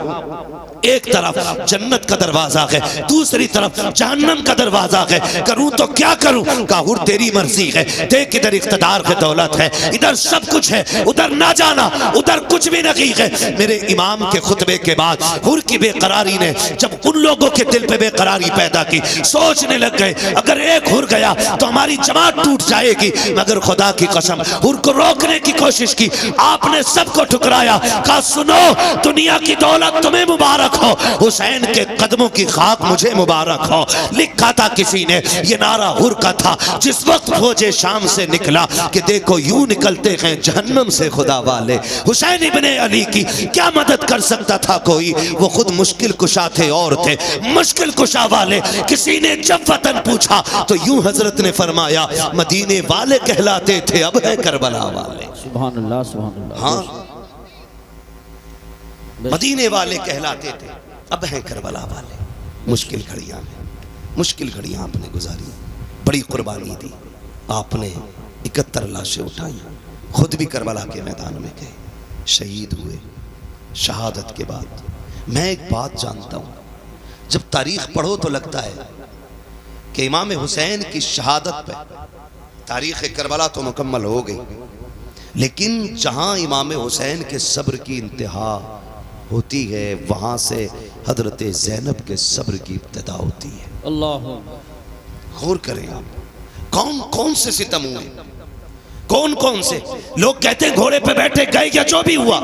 एक तरफ जन्नत का दरवाजा है, दूसरी तरफ जहन्नम का दरवाजा है, करूं तो क्या करूं? कहा, हुर तेरी मर्जी है, देख इधर इख्तिदार की दौलत है, इधर सब कुछ है, उधर ना जाना, उधर कुछ भी नहीं है। मेरे इमाम के खुतबे के बाद हुर की बेकरारी ने जब उन लोगों के दिल पे बेकरारी पैदा की, सोचने लग गए अगर एक हुर गया तो हमारी जमात टूट जाएगी। मगर खुदा की कसम, हुर को रोकने की कोशिश की, आपने सबको ठुकराया। कहा, सुनो, दुनिया की दौलत तुम्हें मुबारक हो, हुसैन के कदमों की खाक मुझे मुबारक हो। लिखा था किसी ने, ये नारा हुर का था जिस वक्त फौजे शाम से निकला कि देखो यूं निकलते हैं जहन्नम से खुदा वाले। हुसैन इब्ने अली की क्या मदद कर सकता था कोई? वो खुद मुश्किल कुशा थे और थे मुश्किल कुशा वाले। किसी ने जब वतन पूछा तो यूं हजरत ने फरमाया, मदीने वाले कहलाते थे, अब है करबला वाले। सुभान अल्लाह, सुभान अल्लाह। हाँ, मदीने वाले कहलाते थे, अब हैं करबला वाले। मुश्किल घड़ियां में मुश्किल घड़ियां आपने गुजारी, बड़ी कुर्बानी दी आपने, 71 लाशें उठाई, खुद भी करबला के मैदान में गए, शहीद हुए। शहादत के बाद मैं एक बात जानता हूं, जब तारीख पढ़ो तो लगता है कि इमाम हुसैन की शहादत पे तारीख करबला तो मुकम्मल हो गई, लेकिन जहां इमाम हुसैन के सब्र की इंतहा होती है वहां से हजरत ज़ैनब के सब्र की इब्तिदा होती है। अल्लाह, गौर करें आप, कौन कौन से सितम हुए, कौन कौन से लोग कहते हैं घोड़े पे बैठे गए या जो भी हुआ,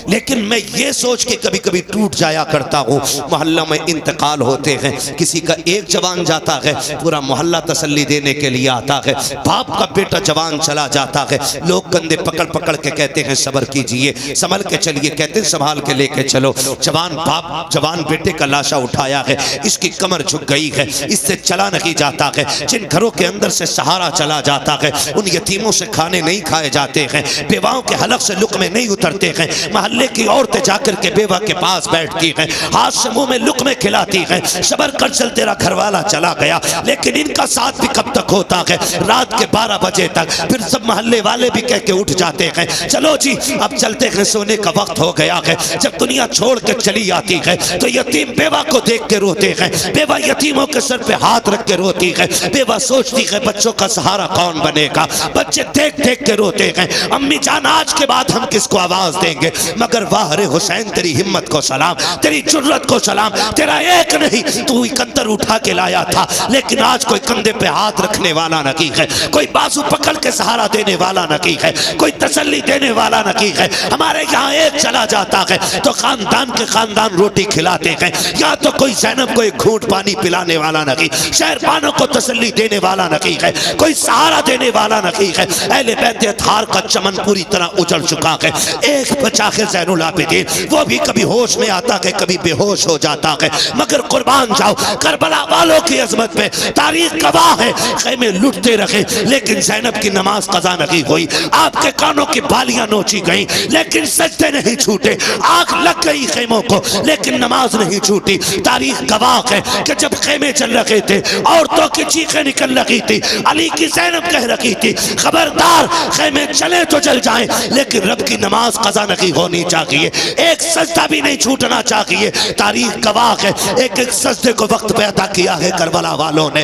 लेकिन मैं ये सोच के कभी कभी टूट जाया करता हूँ, मोहल्ला में इंतकाल होते हैं, किसी का एक जवान जाता है, पूरा मोहल्ला तसल्ली देने के लिए आता है, बाप का बेटा जवान चला जाता है, लोग कंधे पकड़ पकड़ के कहते हैं सब्र कीजिए, संभल के चलिए, कहते हैं संभाल के लेके चलो। जवान बाप जवान बेटे का लाशा उठाया है, इसकी कमर झुक गई है, इससे चला नहीं जाता है, जिन घरों के अंदर से सहारा चला जाता है, उन यतीमों से खाने नहीं खाए जाते हैं, बेवाओं के हलक से लुकमे नहीं उतरते हैं, मोहल्ले की औरतें जाकर के बेवा के पास बैठती हैं, हाथ से मुंह में लुकमे खिलाती हैं, सबर कर चल तेरा घरवाला चला गया, लेकिन इनका साथ भी कब तक होता है? रात के 12 बजे तक। फिर सब मोहल्ले वाले भी कह के उठ जाते हैं, चलो जी अब चलते हैं, सोने का वक्त हो गया है। जब दुनिया छोड़ के चली आती है तो यतीम बेवा को देख के रोते हैं, बेवा यतीमों के सर पे हाथ रख के रोती है, बेवा सोचती है बच्चों का सहारा कौन बनेगा, बच्चे देख देख के रोते हैं, अम्मी जान आज के बाद हम किसको आवाज देंगे? मगर वाह रे हुसैन, तेरी हिम्मत को सलाम, तेरी जुर्रत को सलाम, तेरा एक नहीं तू 71 उठा के लाया था, लेकिन आज कोई कंधे पे हाथ रखने वाला नहीं है, कोई बाजू पकड़ के सहारा देने वाला नहीं है, कोई तसल्ली देने वाला नहीं है। हमारे यहाँ एक चला जाता है तो खानदान के खानदान रोटी खिलाते हैं, या तो कोई ज़ैनब को एक घूंट पानी पिलाने वाला नहीं, शहरबानों को तसल्ली देने वाला नहीं है, कोई सहारा देने वाला नहीं है। अहले बैत थार का चमन पूरी तरह उजड़ चुका है, एक बचा है ज़ैनुल आबिदीन, वो भी कभी होश में आता है कभी बेहोश हो जाता है। मगर कुर्बान जाओ करबला वालों की अजमत पे, तारीख गवाह है, खेमे लुटते रहे लेकिन ज़ैनब की नमाज कज़ा नहीं हुई, आपके कानों की बालियां नोची गई लेकिन सजदे नहीं छूटे, आग लग गई खेमों को लेकिन नमाज नहीं छूटी। तारीख गवाह है कि जब खेमे चल रहे थे औरतों की चीखें निकल रही थी, अली की ज़ैनब कह रही थी खबरदार खेमे चले तो चल जाएं, लेकिन रब की नमाज कज़ा नहीं होनी चाहिए, एक सजदा भी नहीं छूटना चाहिए। तारीख गवाह है, एक एक सजदे को वक्त पे अदा किया है करबला वालों ने,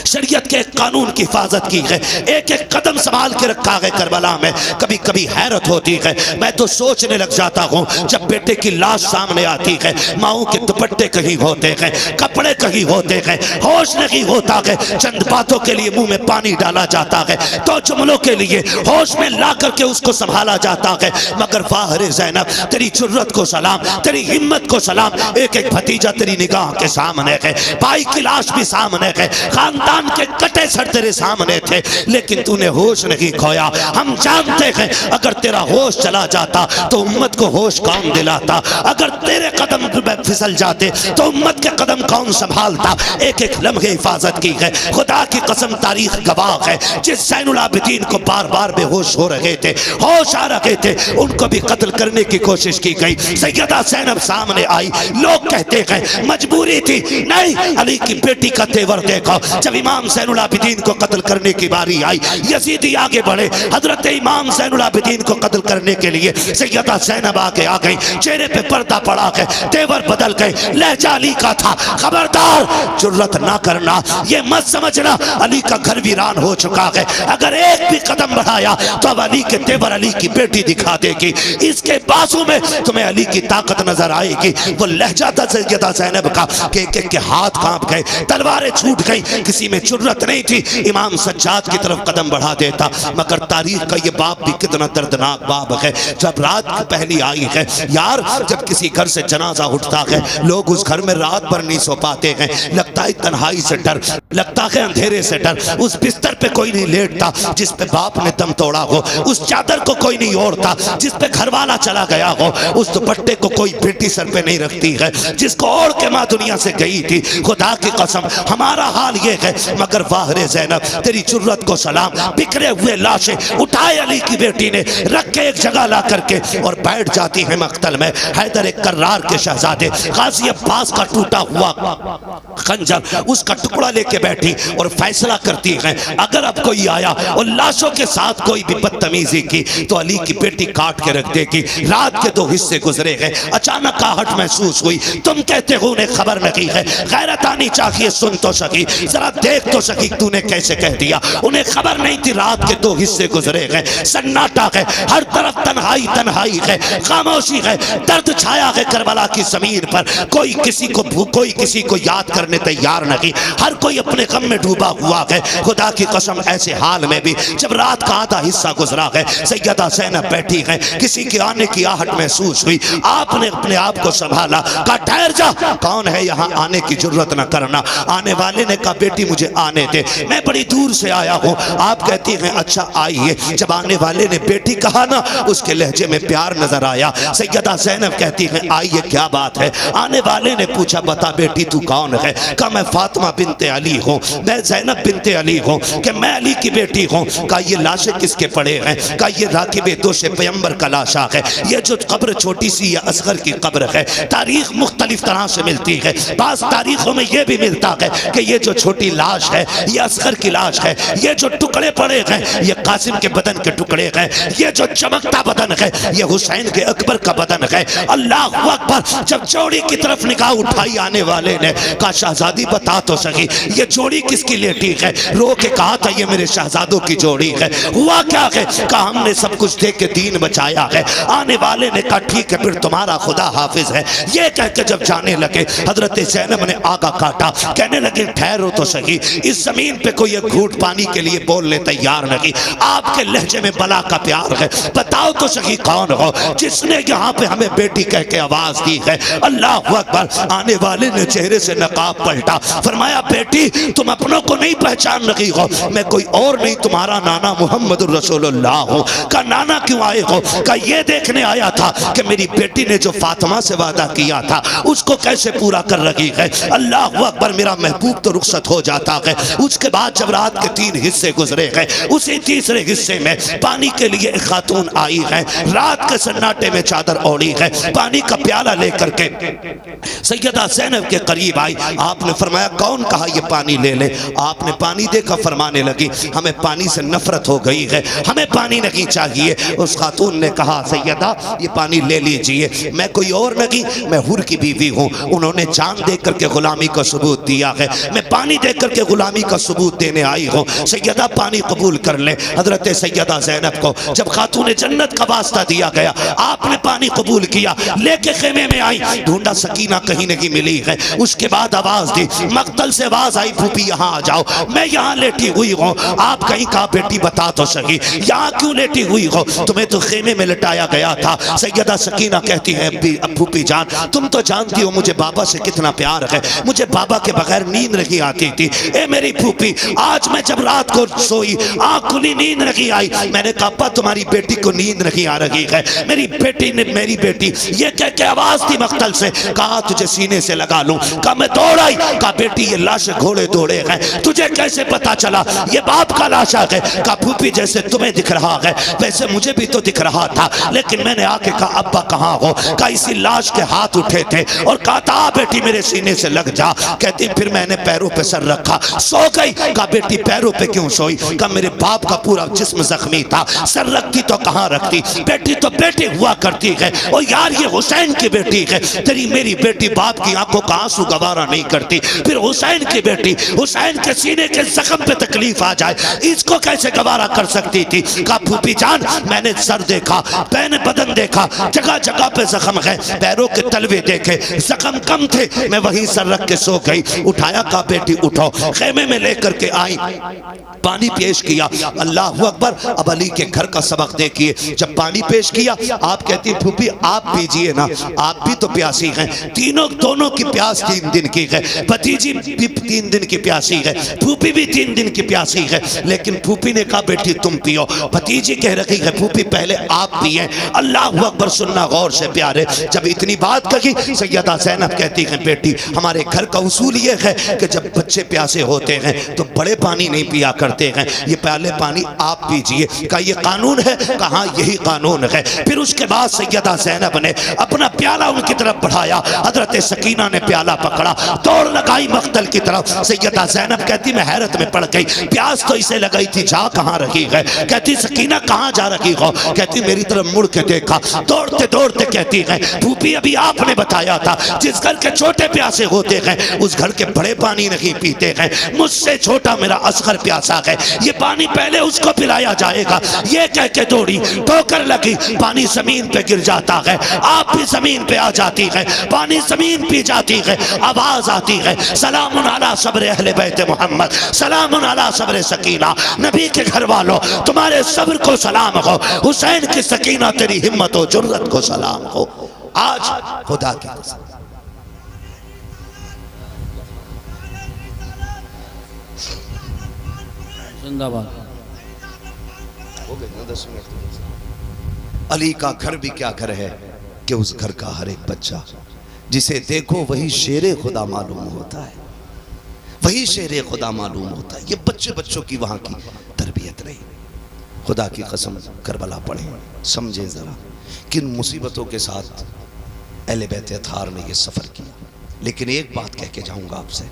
शरीयत के कानून की हिफाजत की है, एक एक कदम संभाल के रखा है करबला में। कभी कभी हैरत होती है, मैं तो सोचने लग जाता हूँ जब बेटे की लाश सामने आती है, माओं के दुपट्टे कहीं होते हैं, कपड़े कहीं होते हैं, होश नहीं होता है, चंद बातों के लिए मुंह में पानी डाला जाता है तो जुमलों लम्हों के लिए होश में ला करके उसको संभाला जाता है। मगर वाह रे ज़ैनब, तेरी जुर्रत को सलाम, तेरी हिम्मत को सलाम। एक एक भतीजा तेरी निगाह के सामने है, भाई की लाश भी सामने है, खानदान के कटे सर तेरे सामने थे, लेकिन तूने होश नहीं खोया। हम जानते हैं अगर तेरा होश चला जाता तो उम्मत को होश कौन दिलाता, अगर तेरे कदम फिसल जाते तो उम्मत के कदम कौन संभालता। एक एक लम्हे हिफाजत की है। खुदा की कसम तारीख गवाह है, जिस ज़ैनुल आबिदीन को बार बार बेहोश हो रहे थे, होश आ रहे थे, उनको भी कत्ल करने की कोशिश की गई। सैयदा ज़ैनब सामने आई। लोग कहते हैं मजबूरी थी, नहीं, अली की बेटी का तेवर देखो। जब इमाम ज़ैनुल आबिदीन को कत्ल करने की बारी आई, यजीदी आगे बढ़े, हजरत इमाम ज़ैनुल आबिदीन को कत्ल करने के लिए सैयदा ज़ैनब आगे आ गई। चेहरे पे पर्दा पड़ा है, तेवर बदल गए, लहजा अली का था। खबरदार, जुर्रत ना करना, ये मत समझना अली का घर वीरान हो चुका है। अगर एक भी कदम बढ़ाया तो अब अली के तेवर अली की बेटी दिखा देगी। इसके बाजू में तुम्हें अली की ताकत नजर आएगी। वो लहजा था सैयदा ज़ैनब का कि एक के हाथ कांप गए, तलवारें छूट गई, किसी में जुर्रत नहीं थी इमाम सज्जाद की तरफ कदम बढ़ा देता। मगर तारीख का ये बाप भी कितना दर्दनाक बाप है। जब रात पहली आई है यार, जब किसी घर से जनाजा उठता है, लोग उस घर में रात भर नहीं सो पाते हैं। लगता है तन्हाई से डर, लगता है अंधेरे से डर। उस बिस्तर पे कोई नहीं लेटता जिस पे बाप ने दम तोड़ा हो, उस चादर को कोई नहीं ओढ़ता जिस पे घर वाला चला गया हो, उस दुपट्टे को कोई बेटी सर पे नहीं रखती है जिसको ओढ़ के माँ दुनिया से गई थी। खुदा की कसम हमारा हाल ये है। मगर वाह रे ज़ैनब, तेरी जुर्रत को सलाम। बिखरे हुए लाशें उठाए अली की बेटी ने, रख के एक जगह ला करके और बैठ जाती है मख्तल में। हैदर एक कर्रार के शहजादे गाजी अब्बास का टूटा हुआ खंजर, उसका टुकड़ा लेके बैठी और फैसला करती है अगर अब कोई आया और लाशों के साथ कोई भी बदतमीजी की तो अली की बेटी काट के रख देगी। रात के 2 हिस्से गुजरे हैं, अचानक आहट महसूस हुई। तुम कहते हो उन्हें खबर नहीं है, गैरत आनी चाहिए, सुन तो सकी, जरा देख तो सकी तूने कैसे कह दिया। उन्हें खबर नहीं थी रात के 2 हिस्से गुजरे हैं, सन्नाटा है, हर तरफ तन्हाई तन्हाई है, खामोशी है, दर्द छाया है करबला की जमीन पर। कोई किसी को याद करने तैयार नहीं, हर कोई अपने गम में डूबा हुआ है। खुदा की कसम ऐसे हाल में भी जब रात का आधा हिस्सा गुजरा है, सैयदा ज़ैनब बैठी है, किसी के आने की आहट महसूस हुई। आपने अपने आप को संभाला, कहा ठहर जा, कौन है यहाँ, आने की जरूरत न करना। आने वाले ने कहा बेटी मुझे आने दे, मैं बड़ी दूर से आया हूँ। आप कहती हैं अच्छा आइए। जब आने वाले ने बेटी कहा ना, उसके लहजे में प्यार नजर आया। सैयदा ज़ैनब कहती हैं आइए, क्या बात है। आने वाले ने पूछा बता बेटी तू कौन है। कहा मैं फातिमा बिनते अली हूँ, मैं ज़ैनब बिनते अली हूँ, कि मैं अली की बेटी हूँ। कहा ये लाशें किसके पड़े हैं। कहा ये राकिब दोषे पैगंबर का लाशा है। ये जो कब्र छोटी सी या असगर की कब्र है, तारीख मुख्तलिफ तरह से मिलती है। बास तारीखों में ये भी मिलता है कि ये जो छोटी लाश है ये असगर की लाश है, ये जो टुकड़े पड़े हैं ये कासिम के बदन के टुकड़े हैं, ये जो चमकता बदन है ये हुसैन के अकबर का बदन है। अल्लाह अकबर। जब जोड़ी की तरफ निगाह उठाई आने वाले ने, कहा शहजादी बता तो सही ये जोड़ी किसकी लेटी है। रो के कहा था ये मेरे शहजादों की जोड़ी है। हुआ क्या है। कहा हमने सब कुछ दे के दीन बचाया है। आने वाले ने कहा ठीक है फिर तुम्हारा खुदा हाफिज है। ये कह के जब जाने लगे हजरत ज़ैनब ने आगा काटा, कहने लगे ठहरो तो सही, इस जमीन पे कोई एक घूंट पानी के लिए बोलने तैयार नहीं। आपके लहजे में बला का प्यार है, बताओ तो सही कौन हो जिसने यहाँ पे हमें बेटी कह के आवाज दी है। अल्लाह अकबर। आने वाले ने चेहरे से नकाब पलटा, फरमाया बेटी तुम अपनों को नहीं पहचान रही हो, मैं कोई और नहीं तुम्हारा नाना मोहम्मद रसूलुल्लाह हूँ। का नाना क्यों आए हो। का ये देखने आया था कि मेरी बेटी ने जो फातिमा से वादा किया था उसको कैसे पूरा कर रही है। अल्लाह अकबर। मेरा महबूब तो रुखसत हो जाता है। उसके बाद जब रात के 3 हिस्से गुजरे हैं, उसी तीसरे हिस्से में पानी के लिए एक खातून आई है, रात के सन्नाटे में चादर ओढ़ी है, पानी का प्याला लेकर के सैयदा ज़ैनब के करीब आई। आपने फरमाया कौन, कहा ये पानी ले ले। आपने पानी देखा, फरमाने लगी हमें पानी से नफरत हो गई है, हमें पानी नहीं चाहिए। उस खातून ने कहा सैयदा ये पानी ले लीजिए, मैं कोई और नहीं, मैं हुर की बीवी हूँ। उन्होंने जान दे करके गुलामी का सबूत दिया है, मैं पानी दे करके गुलामी का सबूत देने आई हूँ। सैयदा पानी कबूल कर ले। हजरत सैयदा ज़ैनब को जब खातून जन्नत का वास्ता दिया गया, आपने पानी कबूल किया, लेके खेमे में आई, ढूंढा सकीना कहीं नहीं मिली है। उसके बाद आवाज दी, मक्तल से आवाज आई फूफी यहाँ आ जाओ, मैं यहाँ लेटी हुई हूँ। आप कहीं कहा बेटी बता तो सकी, यहाँ क्यों लेटी हुई हो? तुम्हें तो खेमे में लटाया गया था। सैयदा सकीना कहती है फूफी जान, तुम तो जानती हो मुझे बाबा से कितना प्यार है, मुझे बाबा के बगैर नींद नहीं आती थी। ए मेरी फूफी, आज मैं जब रात को सोई, आँख खुली, नींद नहीं आई, मैंने कहा अब्बा तुम्हारी बेटी को नींद नहीं आ रही है। मेरी बेटी ने, मेरी बेटी ये कह के आवाज दी मख्तल से, कहा तुझे सीने से लगा लूं। कहा मैं दौड़ आई, कहा बेटी ये लाश घोड़े दौड़े हैं, तुझे कैसे पता चला ये बाप का लाशा है? कहा फूफी जैसे तुम्हें दिख रहा है वैसे मुझे भी तो दिख रहा था, लेकिन मैंने आके कहा अब्बा कहाँ हो? कहा इसी लाश के हाथ उठे थे और कहा था बेटी मेरे सीने से लग जा। कहती फिर मैंने पैरों पे सर रखा, सो गई। कहा बेटी पैरों पे क्यों सोई? कहा मेरे बाप का पूरा जिस्म जख्मी था, सर रखती तो कहाँ रखती? बेटी तो बेटी हुआ करती है। और यार ये हुसैन की बेटी है, तेरी मेरी बेटी बाप की आंखों का आंसू गवारा नहीं करती, फिर हुसैन की बेटी, हुसैन के सीने के जख्म पे तकलीफ आ जाए, इसको कैसे गवारा कर सकती थी? कहा फूफी जान मैंने सर देखा, मैंने बदन देखा, जगह जगह पे जख्म है, पैरों के तलवे देखे, जख्म कम थे, मैं वहीं सर रख के सो गई। उठाया, कहा बेटी उठो, खेमे में लेकर के आई, पानी पेश किया। अल्लाह अकबर। अब अली के घर का सबक देखिए, जब पानी पेश किया आप कहती फूफी आप पीजिए ना, आप भी तो प्यासी हैं। तीनों दोनों की प्यास 3 दिन की है, भतीजी भी 3 दिन की प्यासी है, फूफी भी 3 दिन की प्यासी है, लेकिन फूफी ने कहा बेटी तुम पियो। भतीजी कह रही है फूफी पहले आप पिए। अल्लाह अकबर। सुनना गौर से प्यारे, जब इतनी बात कही सैयदा ज़ैनब कहती है बेटी हमारे घर का उसूल ये है कि जब बच्चे प्यासे होते हैं तो बड़े पानी नहीं पिया करते हैं, ये पहले पानी आप पीजिए। का ये कानून है? कहा यही कानून है। फिर उसके बाद सैयदा ज़ैनब ने अपना प्याला उनकी तरफ बढ़ाया, हजरत सकीना ने प्याला पकड़ा, दौड़ लगाई मख्तल की तरफ। सैयदा ज़ैनब कहती मैं हैरत में पड़ गई, प्यास तो इसे लगाई थी, जा कहाँ रही है? कहती सकीना कहाँ जा रही हो? कहती मेरी तरफ मुड़ के देखा, दौड़ते दौड़ते कहती है फूफी अभी आपने बताया था जिस घर के छोटे प्यासे होते हैं उस घर के बड़े पानी नहीं पीते हैं, मुझसे छोटा मेरा असगर प्यासा है, ये पानी पहले उसको पिलाया जाएगा। ये कह के दौड़ी, ठोकर लगी, पानी जमीन पे गिर जाता है, आप भी जमीन पे आ जाती है, पानी जमीन पी जाती है, आवाज आती है सलामुन अला सब्र अहले बैत मोहम्मद, सलामुन अला सब्र सकीना, नबी के घर वालों तुम्हारे सब्र को सलाम हो, हुसैन की सकीना तेरी हिम्मत और जुर्रत को सलाम हो। आज खुदा की कसम जिंदाबाद। अली का घर भी क्या घर है कि उस घर का हर एक बच्चा जिसे देखो वही शेरे खुदा मालूम होता है, वही शेरे खुदा मालूम होता है। ये बच्चे बच्चों की वहां की तरबियत नहीं। खुदा की कसम करबला पढ़े, समझे जरा किन मुसीबतों के साथ अहले बैत अत्हार ने ये सफर किया। लेकिन एक बात कह के जाऊंगा आपसे,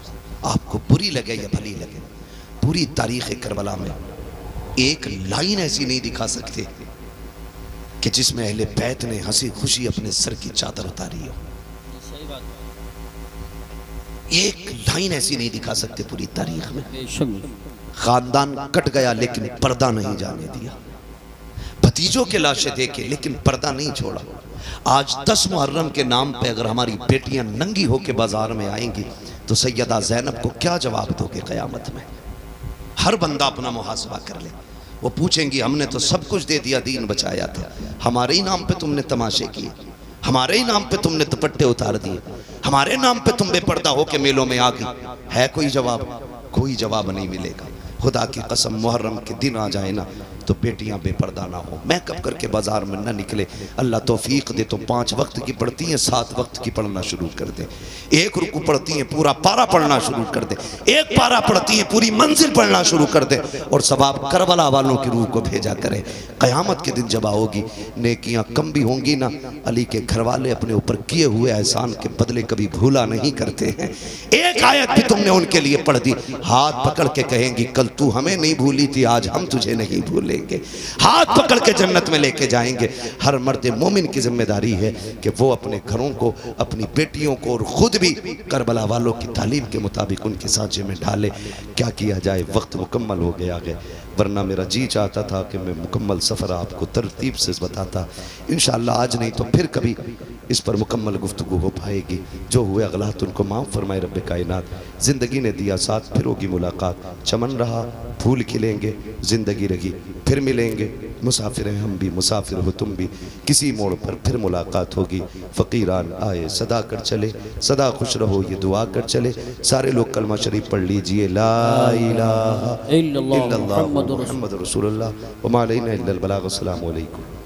आपको बुरी लगे या भली लगे, पूरी तारीख करबला में एक लाइन ऐसी नहीं दिखा सकते कि जिसमें अहले बैत ने हंसी खुशी अपने सर की चादर उतारी हो। एक लाइन ऐसी नहीं दिखा सकते पूरी तारीख में। खानदान कट गया लेकिन पर्दा नहीं जाने दिया, भतीजों के लाशें देखे लेकिन पर्दा नहीं छोड़ा। आज 10 मुहर्रम के नाम पे अगर हमारी बेटियां नंगी होकर बाजार में आएंगी तो सैयदा ज़ैनब को क्या जवाब दोगे क़यामत में? हर बंदा अपना मुहासबा कर ले। वो पूछेंगी हमने तो सब कुछ दे दिया, दीन बचाया था, हमारे ही नाम पे तुमने तमाशे किए, हमारे ही नाम पे तुमने दुपट्टे उतार दिए, हमारे नाम पे तुम बेपर्दा होके मेलों में आ गई। है कोई जवाब? कोई जवाब नहीं मिलेगा। खुदा की कसम मुहर्रम के दिन आ जाए ना तो बेटियां बेपर्दा ना हो, मेकअप करके बाजार में ना निकले। अल्लाह तौफीक दे तो 5 वक्त की पढ़ती हैं, 7 वक्त की पढ़ना शुरू कर दे। 1 रुकू पढ़ती हैं, पूरा पारा पढ़ना शुरू कर दे। 1 पारा पढ़ती हैं, पूरी मंजिल पढ़ना शुरू कर दे। और सवाब करबला वालों की रूह को भेजा करे। क़यामत के दिन जब आओगी नेकियां कम भी होंगी ना, अली के घर वाले अपने ऊपर किए हुए एहसान के बदले कभी भूला नहीं करते हैं। एक आयत भी तुमने उनके लिए पढ़ दी, हाथ पकड़ के कहेंगी कल तू हमें नहीं भूली थी, आज हम तुझे नहीं भूलेंगे। हाथ पकड़ के जन्नत में लेके जाएंगे। हर मर्द मोमिन की जिम्मेदारी है कि वो अपने घरों को, अपनी बेटियों को और खुद भी करबला वालों की तालीम के मुताबिक उनके सांचे में ढाले। क्या किया जाए, वक्त मुकम्मल हो गया है, वरना मेरा जी चाहता था कि मैं मुकम्मल सफ़र आपको तरतीब से बताता। इंशाअल्लाह आज नहीं तो फिर कभी इस पर मुकम्मल गुफ्तगू हो पाएगी। जो हुए अगलात उनको माफ़ फरमाए रब कायनात। ज़िंदगी ने दिया साथ, फिर होगी मुलाकात। चमन रहा फूल खिलेंगे, ज़िंदगी रही फिर मिलेंगे। मुसाफिर हैं हम भी, मुसाफिर हो तुम भी, किसी मोड़ पर फिर मुलाकात होगी। फ़कीरान आए सदा कर चले, सदा खुश रहो ये दुआ कर चले। सारे लोग कलमा शरीफ पढ़ लीजिए, ला इलाहा इल्लल्लाह मुहम्मद रसूलुल्लाह व मा अलैना इल्लल बलाग। अस्सलामु अलैकुम।